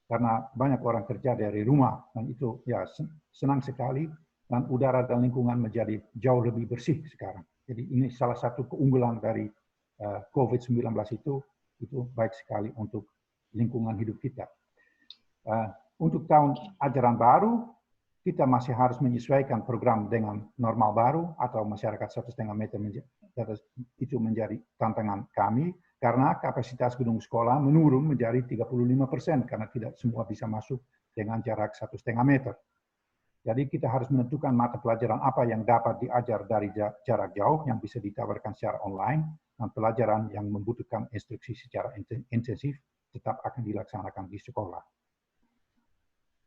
karena banyak orang kerja dari rumah, dan itu ya senang sekali. Dan udara dan lingkungan menjadi jauh lebih bersih sekarang. Jadi ini salah satu keunggulan dari COVID-19 itu baik sekali untuk lingkungan hidup kita. Untuk tahun ajaran baru, kita masih harus menyesuaikan program dengan normal baru atau masyarakat 1,5 meter itu menjadi tantangan kami karena kapasitas gedung sekolah menurun menjadi 35% karena tidak semua bisa masuk dengan jarak 1,5 meter. Jadi kita harus menentukan mata pelajaran apa yang dapat diajar dari jarak jauh yang bisa ditawarkan secara online, dan pelajaran yang membutuhkan instruksi secara intensif tetap akan dilaksanakan di sekolah.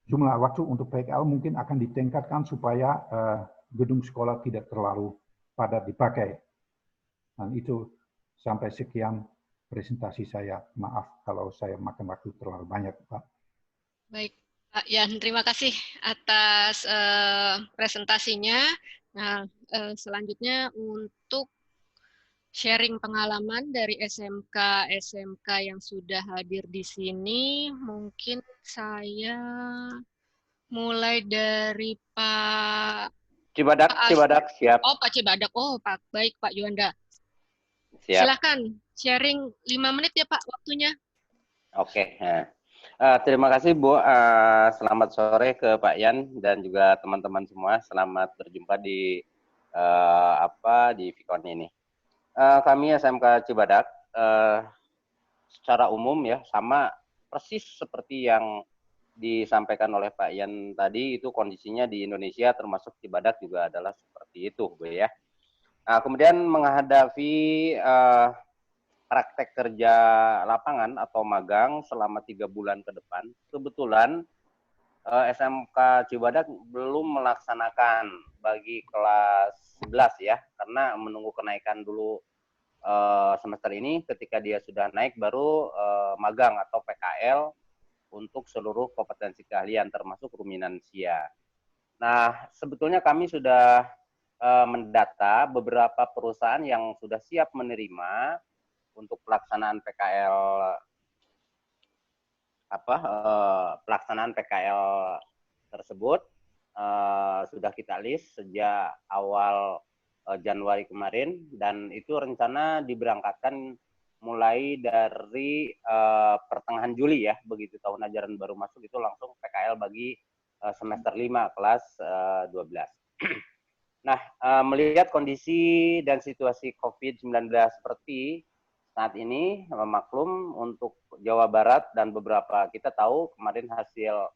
Jumlah waktu untuk PKL mungkin akan ditingkatkan supaya gedung sekolah tidak terlalu padat dipakai. Dan itu sampai sekian presentasi saya. Maaf kalau saya makan waktu terlalu banyak, Pak. Baik. Pak Yan, terima kasih atas presentasinya. Nah, selanjutnya untuk sharing pengalaman dari SMK yang sudah hadir di sini. Mungkin saya mulai dari Pak Cibadak, siap. Oh, Pak Cibadak. Oh, Pak. Baik, Pak Yuanda. Siap. Silakan sharing 5 menit ya, Pak, waktunya. Oke. Terima kasih, Bu. Selamat sore ke Pak Yan dan juga teman-teman semua. Selamat berjumpa di di Vicon ini. Kami SMK Cibadak secara umum ya sama persis seperti yang disampaikan oleh Pak Yan tadi, itu kondisinya di Indonesia termasuk Cibadak juga adalah seperti itu, Bu ya. Nah, kemudian menghadapi praktek kerja lapangan atau magang selama 3 bulan ke depan, kebetulan SMK Cibadak belum melaksanakan bagi kelas 11 ya, karena menunggu kenaikan dulu semester ini. Ketika dia sudah naik baru magang atau PKL untuk seluruh kompetensi keahlian termasuk ruminansia. Nah, sebetulnya kami sudah mendata beberapa perusahaan yang sudah siap menerima untuk pelaksanaan PKL tersebut. Sudah kita list sejak awal Januari kemarin, dan itu rencana diberangkatkan mulai dari pertengahan Juli ya, begitu tahun ajaran baru masuk itu langsung PKL bagi semester 5 kelas 12. Nah, melihat kondisi dan situasi COVID-19 seperti saat ini, maklum untuk Jawa Barat dan beberapa, kita tahu kemarin hasil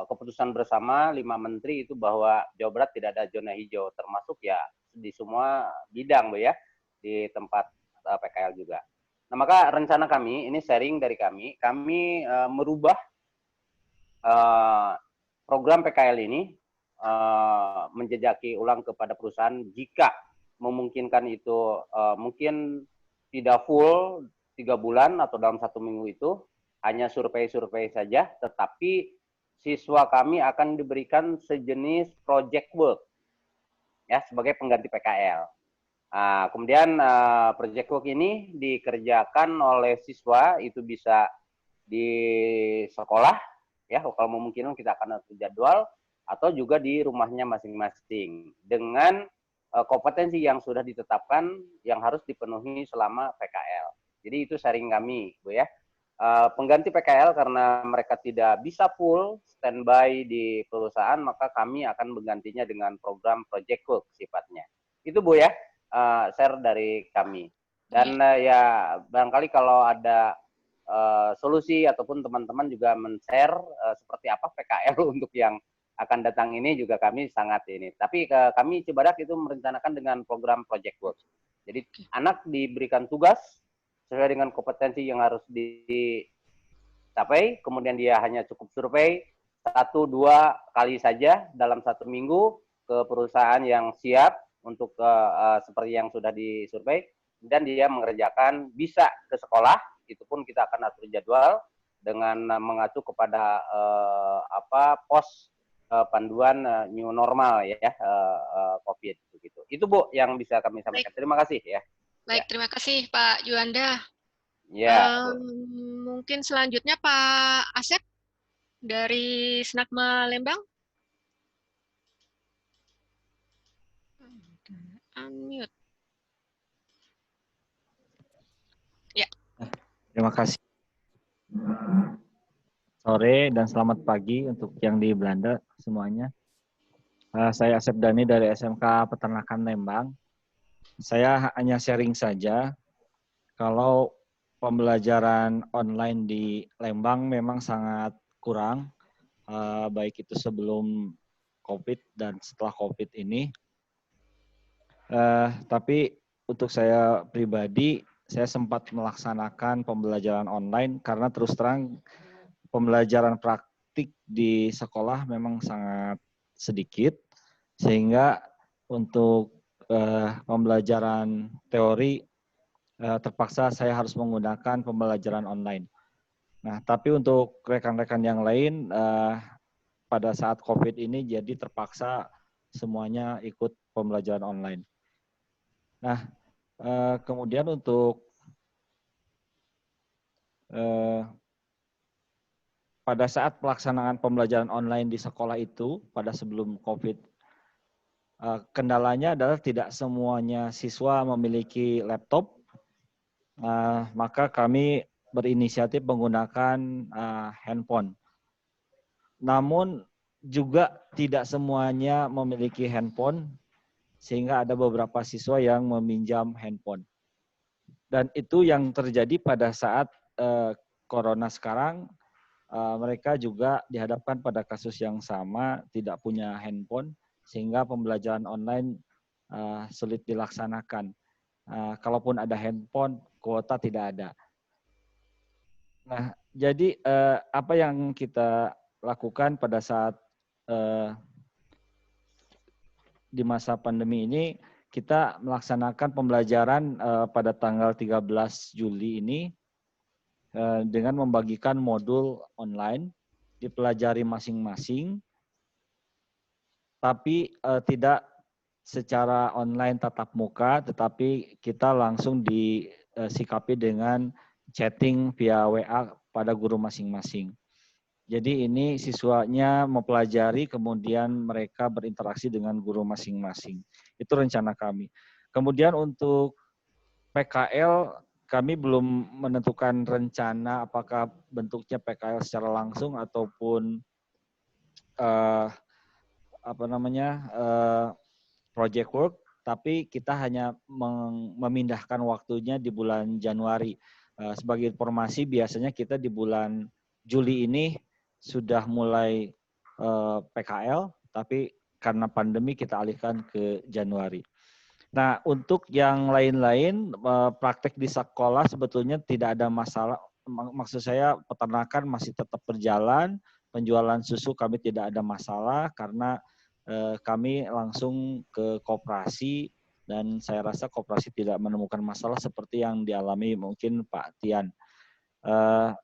keputusan bersama 5 menteri itu bahwa Jawa Barat tidak ada zona hijau, termasuk ya di semua bidang, Bu ya, di tempat PKL juga. Nah, maka rencana kami, ini sharing dari kami merubah program PKL ini menjejaki ulang kepada perusahaan jika memungkinkan itu, mungkin tidak full 3 bulan atau dalam 1 minggu itu, hanya survei-survei saja, tetapi siswa kami akan diberikan sejenis project work ya sebagai pengganti PKL. Kemudian project work ini dikerjakan oleh siswa, itu bisa di sekolah ya, kalau memungkinkan kita akan atur jadwal, atau juga di rumahnya masing-masing dengan kompetensi yang sudah ditetapkan yang harus dipenuhi selama PKL. Jadi itu sharing kami, Bu ya. Pengganti PKL karena mereka tidak bisa full standby di perusahaan, maka kami akan menggantinya dengan program project work sifatnya. Itu, Bu ya, share dari kami. Dan ya barangkali kalau ada solusi ataupun teman-teman juga men-share seperti apa PKL untuk yang akan datang ini, juga kami sangat ini. Tapi kami Cibadak itu merencanakan dengan program project work. Jadi anak diberikan tugas sesuai dengan kompetensi yang harus dicapai, kemudian dia hanya cukup survei 1-2 kali saja dalam 1 minggu ke perusahaan yang siap untuk seperti yang sudah disurvei, dan dia mengerjakan, bisa ke sekolah, itu pun kita akan atur jadwal dengan mengacu kepada pos panduan new normal ya, COVID begitu. Itu, Bu, yang bisa kami sampaikan. Terima kasih ya. Baik, terima kasih Pak Yuanda. Ya. Mungkin selanjutnya Pak Asep dari Snagma Lembang. Unmute. Ya. Terima kasih. Sore dan selamat pagi untuk yang di Belanda semuanya. Saya Asep Dhani dari SMK Peternakan Lembang. Saya hanya sharing saja kalau pembelajaran online di Lembang memang sangat kurang, baik itu sebelum COVID dan setelah COVID ini. Tapi untuk saya pribadi, saya sempat melaksanakan pembelajaran online karena terus terang pembelajaran praktik di sekolah memang sangat sedikit, sehingga untuk pembelajaran teori terpaksa saya harus menggunakan pembelajaran online. Nah, tapi untuk rekan-rekan yang lain pada saat COVID ini jadi terpaksa semuanya ikut pembelajaran online. Nah, kemudian untuk pada saat pelaksanaan pembelajaran online di sekolah itu pada sebelum COVID, kendalanya adalah tidak semuanya siswa memiliki laptop, maka kami berinisiatif menggunakan handphone. Namun juga tidak semuanya memiliki handphone, sehingga ada beberapa siswa yang meminjam handphone. Dan itu yang terjadi pada saat corona sekarang. Mereka juga dihadapkan pada kasus yang sama, tidak punya handphone, sehingga pembelajaran online sulit dilaksanakan. Kalaupun ada handphone, kuota tidak ada. Nah, jadi apa yang kita lakukan pada saat di masa pandemi ini, kita melaksanakan pembelajaran pada tanggal 13 Juli ini dengan membagikan modul online, dipelajari masing-masing, tapi tidak secara online tatap muka, tetapi kita langsung disikapi dengan chatting via WA pada guru masing-masing. Jadi ini siswanya mempelajari, kemudian mereka berinteraksi dengan guru masing-masing. Itu rencana kami. Kemudian untuk PKL, kami belum menentukan rencana apakah bentuknya PKL secara langsung ataupun project work, tapi kita hanya memindahkan waktunya di bulan Januari. Sebagai informasi, biasanya kita di bulan Juli ini sudah mulai PKL, tapi karena pandemi kita alihkan ke Januari. Nah, untuk yang lain-lain, praktek di sekolah sebetulnya tidak ada masalah. Maksud saya peternakan masih tetap berjalan, penjualan susu kami tidak ada masalah karena kami langsung ke koperasi dan saya rasa koperasi tidak menemukan masalah seperti yang dialami mungkin Pak Tian.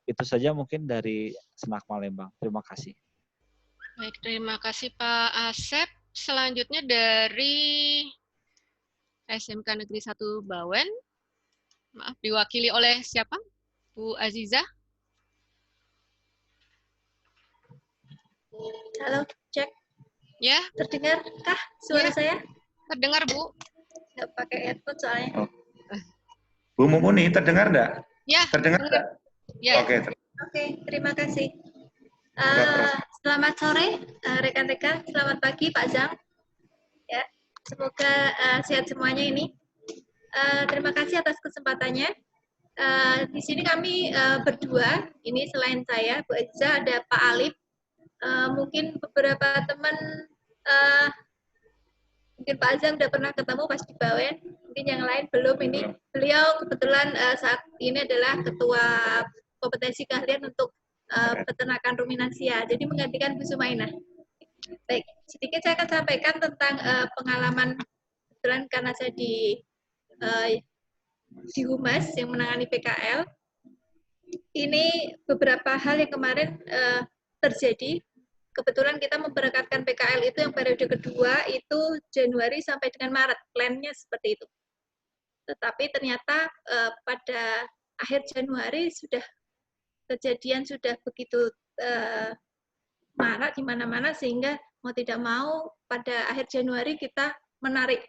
Itu saja mungkin dari Senak Palembang. Terima kasih. Baik, terima kasih Pak Asep. Selanjutnya dari SMK Negeri 1 Bawen. Maaf, diwakili oleh siapa? Bu Aziza. Halo, cek. Ya. Terdengarkah suara saya? Terdengar, Bu. Nggak pakai headphone soalnya. Bu Mumuni, terdengar enggak? Ya. Terdengar enggak? Ya. Oke, terima kasih. Selamat sore, rekan-rekan. Selamat pagi, Pak Zang. Ya, semoga sehat semuanya ini. Terima kasih atas kesempatannya. Di sini kami berdua, ini selain saya, Bu Aziza, ada Pak Alif. Mungkin beberapa teman, mungkin Pak Azam udah pernah ketemu pas di Bawen, mungkin yang lain belum. Ini beliau kebetulan saat ini adalah Ketua Kompetensi Keahlian untuk Peternakan Ruminansia, jadi menggantikan Bu Sumainah. Baik, sedikit saya akan sampaikan tentang pengalaman kebetulan karena saya di Humas yang menangani PKL. Ini beberapa hal yang kemarin terjadi. Kebetulan kita memberangkatkan PKL itu yang periode kedua itu Januari sampai dengan Maret, plannya seperti itu. Tetapi ternyata pada akhir Januari sudah kejadian sudah begitu marak di mana-mana sehingga mau tidak mau pada akhir Januari kita menarik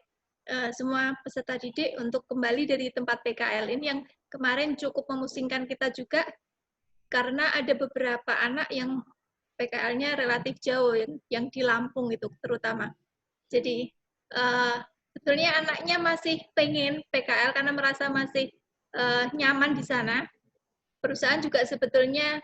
semua peserta didik untuk kembali dari tempat PKL ini yang kemarin cukup memusingkan kita juga karena ada beberapa anak yang PKL-nya relatif jauh yang di Lampung itu terutama. Jadi sebetulnya anaknya masih pengen PKL karena merasa masih nyaman di sana. Perusahaan juga sebetulnya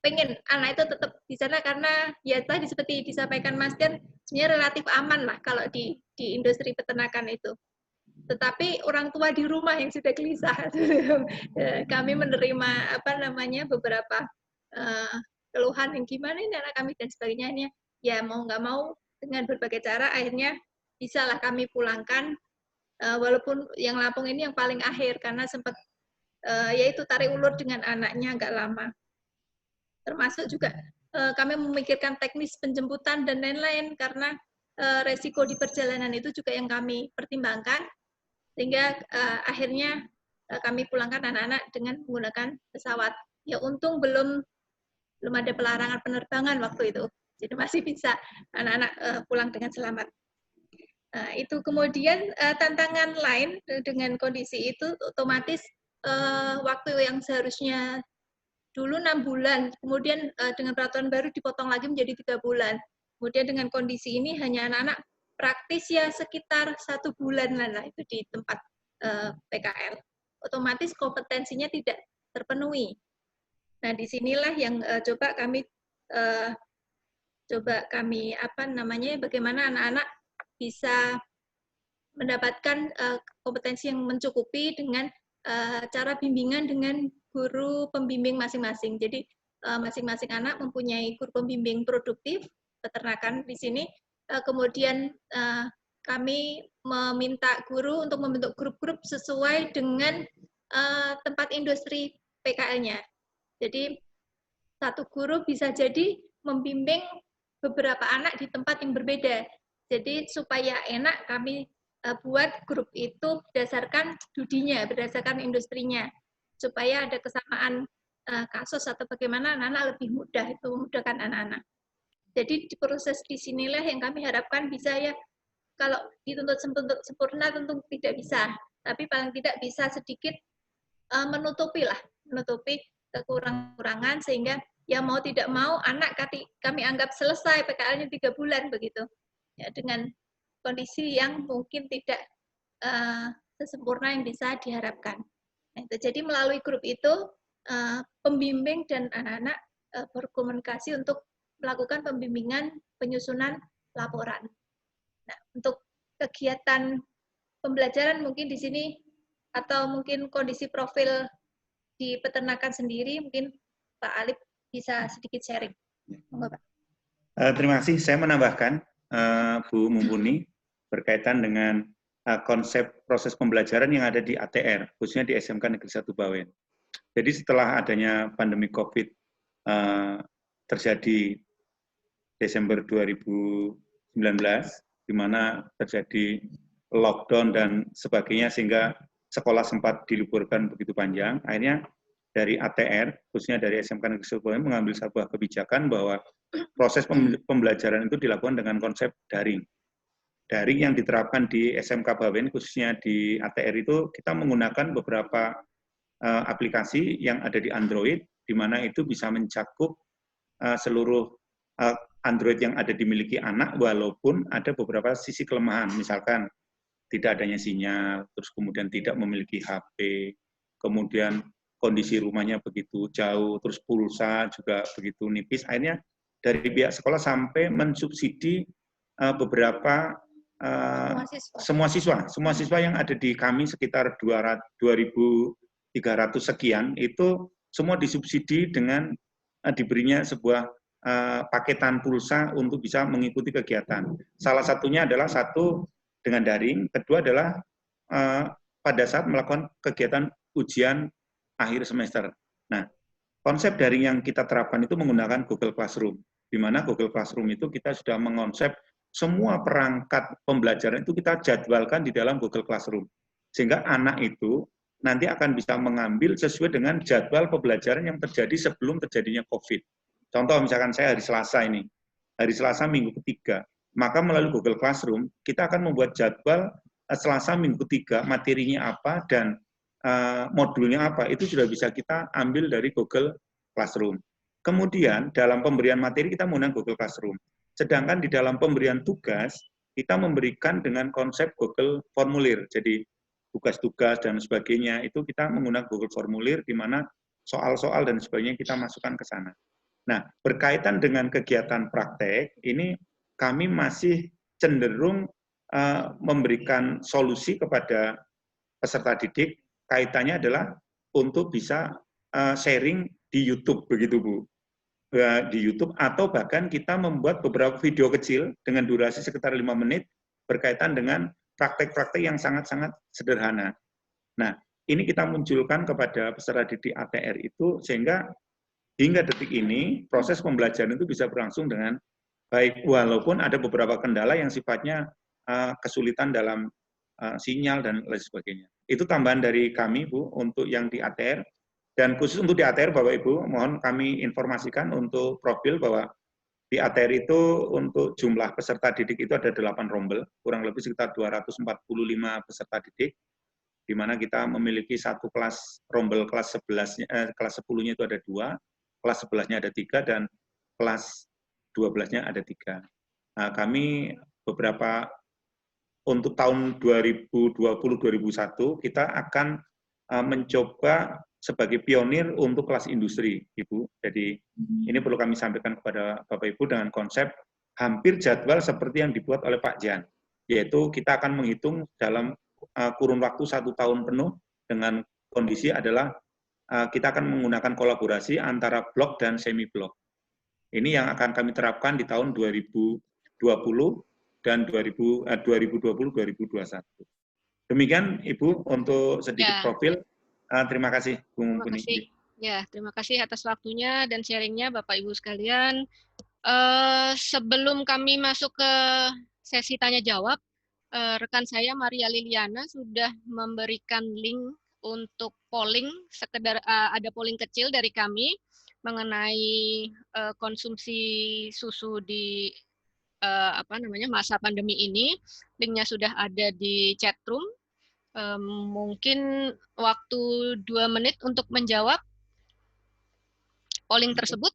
pengen anak itu tetap di sana karena ya tadi seperti disampaikan Mas Dian sebenarnya relatif aman lah kalau di industri peternakan itu. Tetapi orang tua di rumah yang sudah gelisah. Kami menerima beberapa keluhan yang gimana ini anak kami dan sebagainya. Ya mau nggak mau dengan berbagai cara akhirnya bisalah kami pulangkan. Walaupun yang Lampung ini yang paling akhir karena sempat yaitu tarik ulur dengan anaknya agak lama. Termasuk juga kami memikirkan teknis penjemputan dan lain-lain karena resiko di perjalanan itu juga yang kami pertimbangkan, sehingga akhirnya kami pulangkan anak-anak dengan menggunakan pesawat. Ya untung belum ada pelarangan penerbangan waktu itu, jadi masih bisa anak-anak pulang dengan selamat. Itu kemudian tantangan lain dengan kondisi itu otomatis waktu yang seharusnya dulu 6 bulan, kemudian dengan peraturan baru dipotong lagi menjadi 3 bulan. Kemudian dengan kondisi ini hanya anak-anak praktis ya sekitar 1 bulan lah itu di tempat PKL. Otomatis kompetensinya tidak terpenuhi. Nah, disinilah yang coba kami bagaimana anak-anak bisa mendapatkan kompetensi yang mencukupi dengan cara bimbingan dengan guru pembimbing masing-masing. Jadi masing-masing anak mempunyai guru pembimbing produktif peternakan di sini. Kemudian kami meminta guru untuk membentuk grup-grup sesuai dengan tempat industri PKL-nya. Jadi satu guru bisa jadi membimbing beberapa anak di tempat yang berbeda. Jadi supaya enak kami buat grup itu berdasarkan studinya, berdasarkan industrinya, supaya ada kesamaan kasus atau bagaimana anak-anak lebih mudah itu memudahkan anak-anak. Jadi di proses di sinilah yang kami harapkan bisa ya, kalau dituntut sempurna tentu tidak bisa, tapi paling tidak bisa sedikit menutupi kekurangan sehingga ya mau tidak mau anak kami anggap selesai PKL-nya 3 bulan begitu. Ya, dengan kondisi yang mungkin tidak sesempurna yang bisa diharapkan. Nah, itu. Jadi melalui grup itu pembimbing dan anak-anak berkomunikasi untuk melakukan pembimbingan penyusunan laporan. Nah, untuk kegiatan pembelajaran mungkin di sini atau mungkin kondisi profil di peternakan sendiri mungkin Pak Alif bisa sedikit sharing. Monggo, Pak. Terima kasih. Saya menambahkan, Bu Mumpuni, berkaitan dengan konsep proses pembelajaran yang ada di ATR, khususnya di SMK Negeri 1 Bawen. Jadi setelah adanya pandemi COVID terjadi Desember 2019, di mana terjadi lockdown dan sebagainya, sehingga sekolah sempat diliburkan begitu panjang, akhirnya dari ATR, khususnya dari SMK Negeri 1 Bawen, mengambil sebuah kebijakan bahwa proses pembelajaran itu dilakukan dengan konsep daring. Daring yang diterapkan di SMK Bawen, khususnya di ATR itu, kita menggunakan beberapa aplikasi yang ada di Android, di mana itu bisa mencakup seluruh Android yang ada dimiliki anak, walaupun ada beberapa sisi kelemahan, misalkan tidak adanya sinyal, terus kemudian tidak memiliki HP, kemudian kondisi rumahnya begitu jauh, terus pulsa juga begitu nipis. Akhirnya dari pihak sekolah sampai mensubsidi beberapa semua siswa yang ada di kami sekitar 2.300 sekian, itu semua disubsidi dengan diberinya sebuah paketan pulsa untuk bisa mengikuti kegiatan. Salah satunya adalah satu dengan daring, kedua adalah pada saat melakukan kegiatan ujian akhir semester. Nah, konsep daring yang kita terapkan itu menggunakan Google Classroom, di mana Google Classroom itu kita sudah mengonsep semua perangkat pembelajaran itu kita jadwalkan di dalam Google Classroom. Sehingga anak itu nanti akan bisa mengambil sesuai dengan jadwal pembelajaran yang terjadi sebelum terjadinya COVID. Contoh misalkan saya hari Selasa ini, hari Selasa minggu ketiga, maka melalui Google Classroom kita akan membuat jadwal Selasa minggu ketiga, materinya apa dan modulnya apa, itu sudah bisa kita ambil dari Google Classroom. Kemudian dalam pemberian materi kita menggunakan Google Classroom. Sedangkan di dalam pemberian tugas, kita memberikan dengan konsep Google Formulir. Jadi tugas-tugas dan sebagainya itu kita menggunakan Google Formulir, di mana soal-soal dan sebagainya kita masukkan ke sana. Nah, berkaitan dengan kegiatan praktek, ini kami masih cenderung memberikan solusi kepada peserta didik. Kaitannya adalah untuk bisa sharing di YouTube, begitu Bu. Di YouTube, atau bahkan kita membuat beberapa video kecil dengan durasi sekitar 5 menit berkaitan dengan praktek-praktek yang sangat-sangat sederhana. Nah, ini kita munculkan kepada peserta didik ATR itu, sehingga hingga detik ini proses pembelajaran itu bisa berlangsung dengan Baik, walaupun ada beberapa kendala yang sifatnya kesulitan dalam sinyal dan lain sebagainya. Itu tambahan dari kami, Bu, untuk yang di ATR. Dan khusus untuk di ATR, Bapak Ibu, mohon kami informasikan untuk profil bahwa di ATR itu untuk jumlah peserta didik itu ada 8 rombel, kurang lebih sekitar 245 peserta didik, di mana kita memiliki satu kelas rombel kelas 10-nya itu ada 2, kelas 11-nya ada 3, dan kelas 12-nya ada 3. Nah, kami beberapa untuk tahun 2020-2021 kita akan mencoba sebagai pionir untuk kelas industri, Ibu. Jadi ini perlu kami sampaikan kepada Bapak Ibu dengan konsep hampir jadwal seperti yang dibuat oleh Pak Jan, yaitu kita akan menghitung dalam kurun waktu 1 tahun penuh dengan kondisi adalah kita akan menggunakan kolaborasi antara blok dan semi blok. Ini yang akan kami terapkan di tahun 2020 dan 2020-2021. Demikian Ibu untuk sedikit profil. Terima kasih, Bu Mumpuni. Terima kasih. Ya, terima kasih atas waktunya dan sharingnya Bapak Ibu sekalian. Sebelum kami masuk ke sesi tanya jawab, rekan saya Maria Liliana sudah memberikan link untuk polling. Sekedar ada polling kecil dari kami mengenai konsumsi susu di masa pandemi ini. Linknya sudah ada di chat room. Mungkin waktu 2 menit untuk menjawab polling tersebut.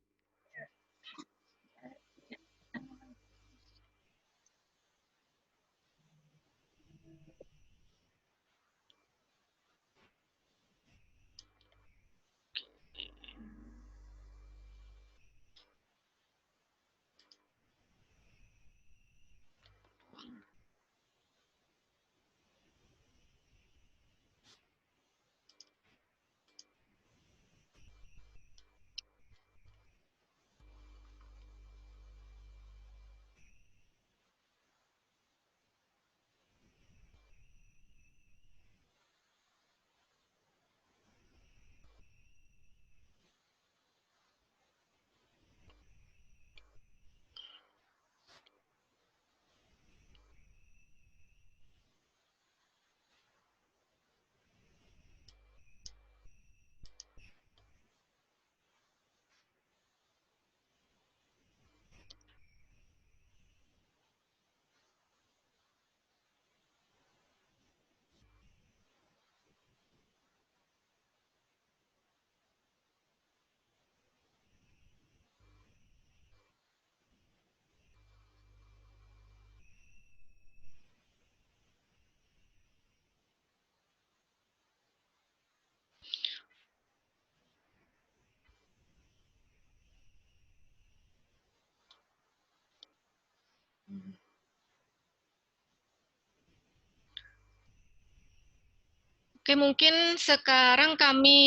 Oke, mungkin sekarang kami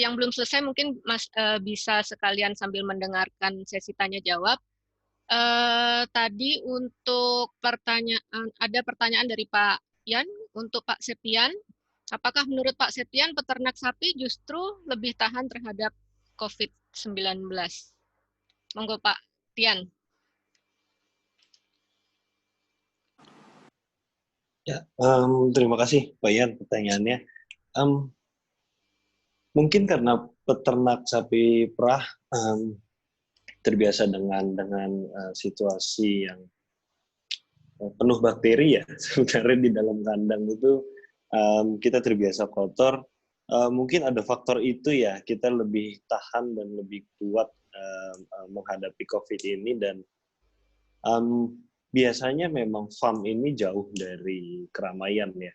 yang belum selesai mungkin bisa sekalian sambil mendengarkan sesi tanya jawab. Tadi untuk pertanyaan, ada pertanyaan dari Pak Yan untuk Pak Septian. Apakah menurut Pak Septian peternak sapi justru lebih tahan terhadap COVID-19? Monggo Pak Tian. Ya, terima kasih Pak Yan pertanyaannya. Mungkin karena peternak sapi perah terbiasa dengan situasi yang penuh bakteri ya. Sebenarnya di dalam kandang itu kita terbiasa kotor. Mungkin ada faktor itu ya, kita lebih tahan dan lebih kuat menghadapi COVID ini. Dan biasanya memang farm ini jauh dari keramaian ya.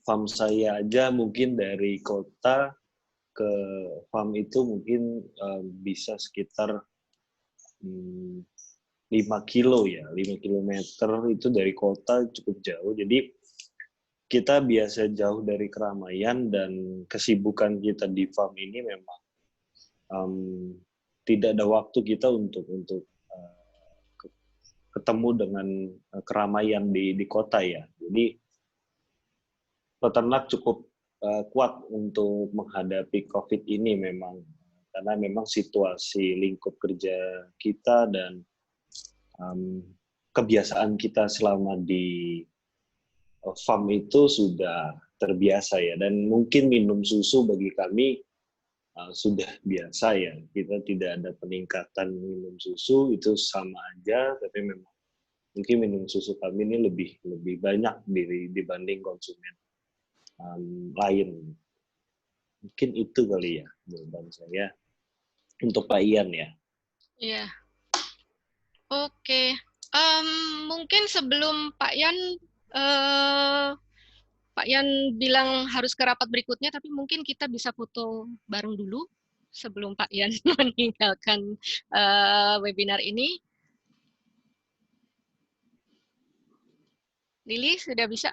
Farm saya aja mungkin dari kota ke farm itu mungkin bisa sekitar 5 kilo ya, 5 kilometer itu dari kota cukup jauh. Jadi kita biasa jauh dari keramaian dan kesibukan kita di farm ini memang tidak ada waktu kita untuk ketemu dengan keramaian di kota ya. Jadi peternak cukup kuat untuk menghadapi COVID ini memang karena memang situasi lingkup kerja kita dan kebiasaan kita selama di farm itu sudah terbiasa ya, dan mungkin minum susu bagi kami sudah biasa ya. Kita tidak ada peningkatan minum susu, itu sama aja, tapi memang mungkin minum susu kami ini lebih banyak dibanding konsumen lain. Mungkin itu kali ya jawaban saya untuk Pak Ian ya. Iya. Oke. Mungkin sebelum Pak Yan bilang harus ke rapat berikutnya, tapi mungkin kita bisa foto bareng dulu sebelum Pak Yan meninggalkan webinar ini. Lili, sudah bisa?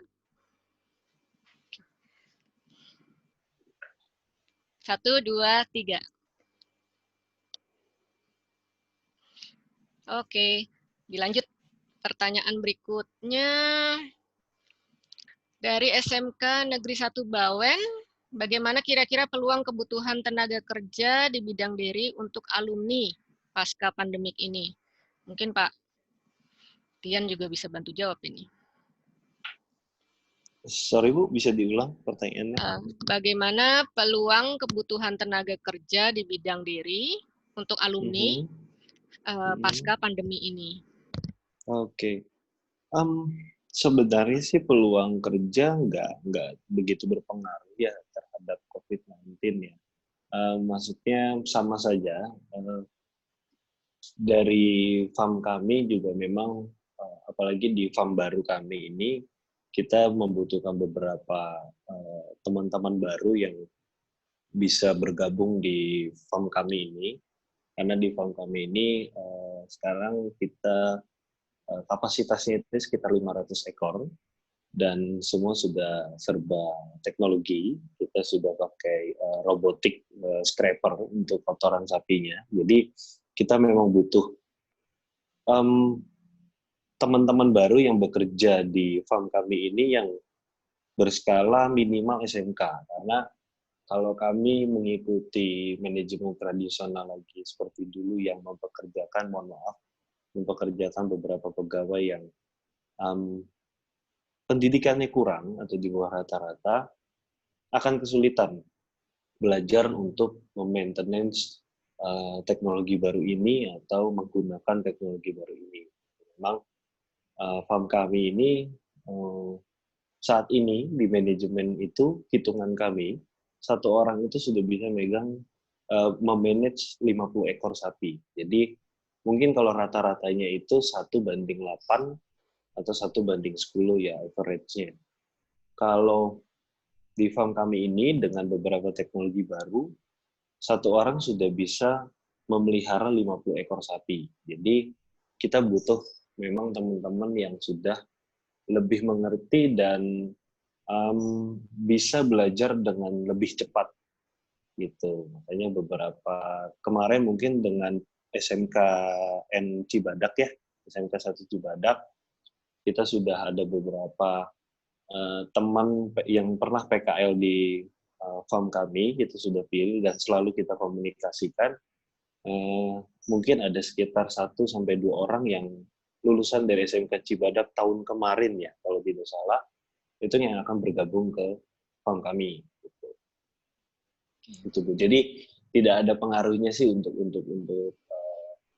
1, 2, 3. Oke, dilanjut pertanyaan berikutnya. Dari SMK Negeri 1 Bawen, bagaimana kira-kira peluang kebutuhan tenaga kerja di bidang dairy untuk alumni pasca pandemik ini? Mungkin Pak Tian juga bisa bantu jawab ini. Sorry Bu, bisa diulang pertanyaannya? Bagaimana peluang kebutuhan tenaga kerja di bidang dairy untuk alumni pasca pandemi ini? Oke. Sebenarnya sih peluang kerja nggak begitu berpengaruh ya terhadap COVID-19 ya. Maksudnya sama saja. Dari farm kami juga memang, apalagi di farm baru kami ini, kita membutuhkan beberapa teman-teman baru yang bisa bergabung di farm kami ini. Karena di farm kami ini sekarang kita kapasitasnya itu sekitar 500 ekor dan semua sudah serba teknologi. Kita sudah pakai robotik scraper untuk kotoran sapinya. Jadi kita memang butuh teman-teman baru yang bekerja di farm kami ini yang berskala minimal SMK. Karena kalau kami mengikuti manajemen tradisional lagi seperti dulu yang mempekerjakan, mempekerjakan beberapa pegawai yang pendidikannya kurang atau di bawah rata-rata, akan kesulitan belajar untuk memaintenance teknologi baru ini atau menggunakan teknologi baru ini. Memang farm kami ini saat ini di manajemen itu, hitungan kami, satu orang itu sudah bisa megang memanage 50 ekor sapi. Jadi mungkin kalau rata-ratanya itu 1:8 atau 1:10 ya average-nya. Kalau di farm kami ini dengan beberapa teknologi baru, satu orang sudah bisa memelihara 50 ekor sapi. Jadi kita butuh memang teman-teman yang sudah lebih mengerti dan bisa belajar dengan lebih cepat gitu. Makanya beberapa kemarin mungkin dengan SMKN Cibadak ya, SMK 1 Cibadak, kita sudah ada beberapa teman yang pernah PKL di farm kami, kita sudah pilih dan selalu kita komunikasikan. Mungkin ada sekitar 1-2 orang yang lulusan dari SMK Cibadak tahun kemarin ya, kalau tidak salah, itu yang akan bergabung ke farm kami. Gitu. Jadi tidak ada pengaruhnya sih untuk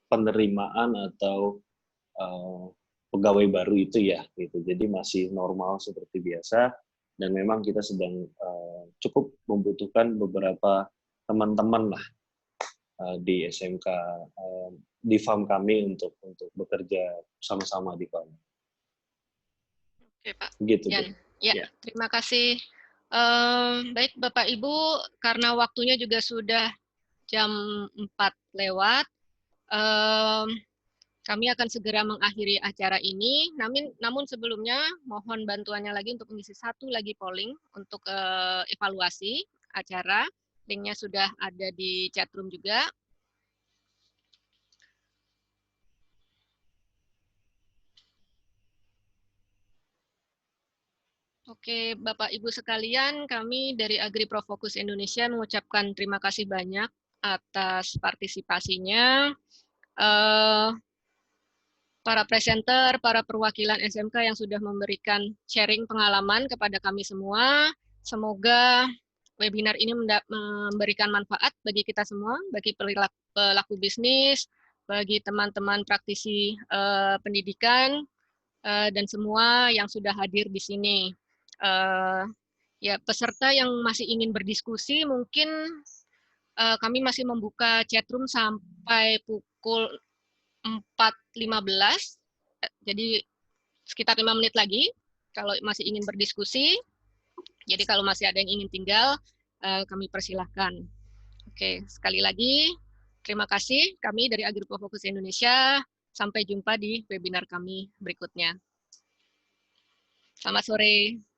penerimaan atau pegawai baru itu ya, gitu. Jadi masih normal seperti biasa dan memang kita sedang cukup membutuhkan beberapa teman-teman lah di SMK di farm kami untuk bekerja sama-sama di farm. Oke Pak. Gitu. Ya, terima kasih. Baik Bapak Ibu, karena waktunya juga sudah jam 4 lewat, kami akan segera mengakhiri acara ini. Namun sebelumnya mohon bantuannya lagi untuk mengisi satu lagi polling untuk evaluasi acara. Linknya sudah ada di chatroom juga. Oke, Bapak Ibu sekalian, kami dari Agri Pro Fokus Indonesia mengucapkan terima kasih banyak atas partisipasinya. Para presenter, para perwakilan SMK yang sudah memberikan sharing pengalaman kepada kami semua. Semoga webinar ini memberikan manfaat bagi kita semua, bagi pelaku bisnis, bagi teman-teman praktisi pendidikan, dan semua yang sudah hadir di sini. Ya, peserta yang masih ingin berdiskusi, mungkin kami masih membuka chatroom sampai pukul 4.15, jadi sekitar 5 menit lagi kalau masih ingin berdiskusi. Jadi kalau masih ada yang ingin tinggal, kami persilahkan. Oke, sekali lagi terima kasih kami dari Agripo Fokus Indonesia. Sampai jumpa di webinar kami berikutnya. Selamat sore.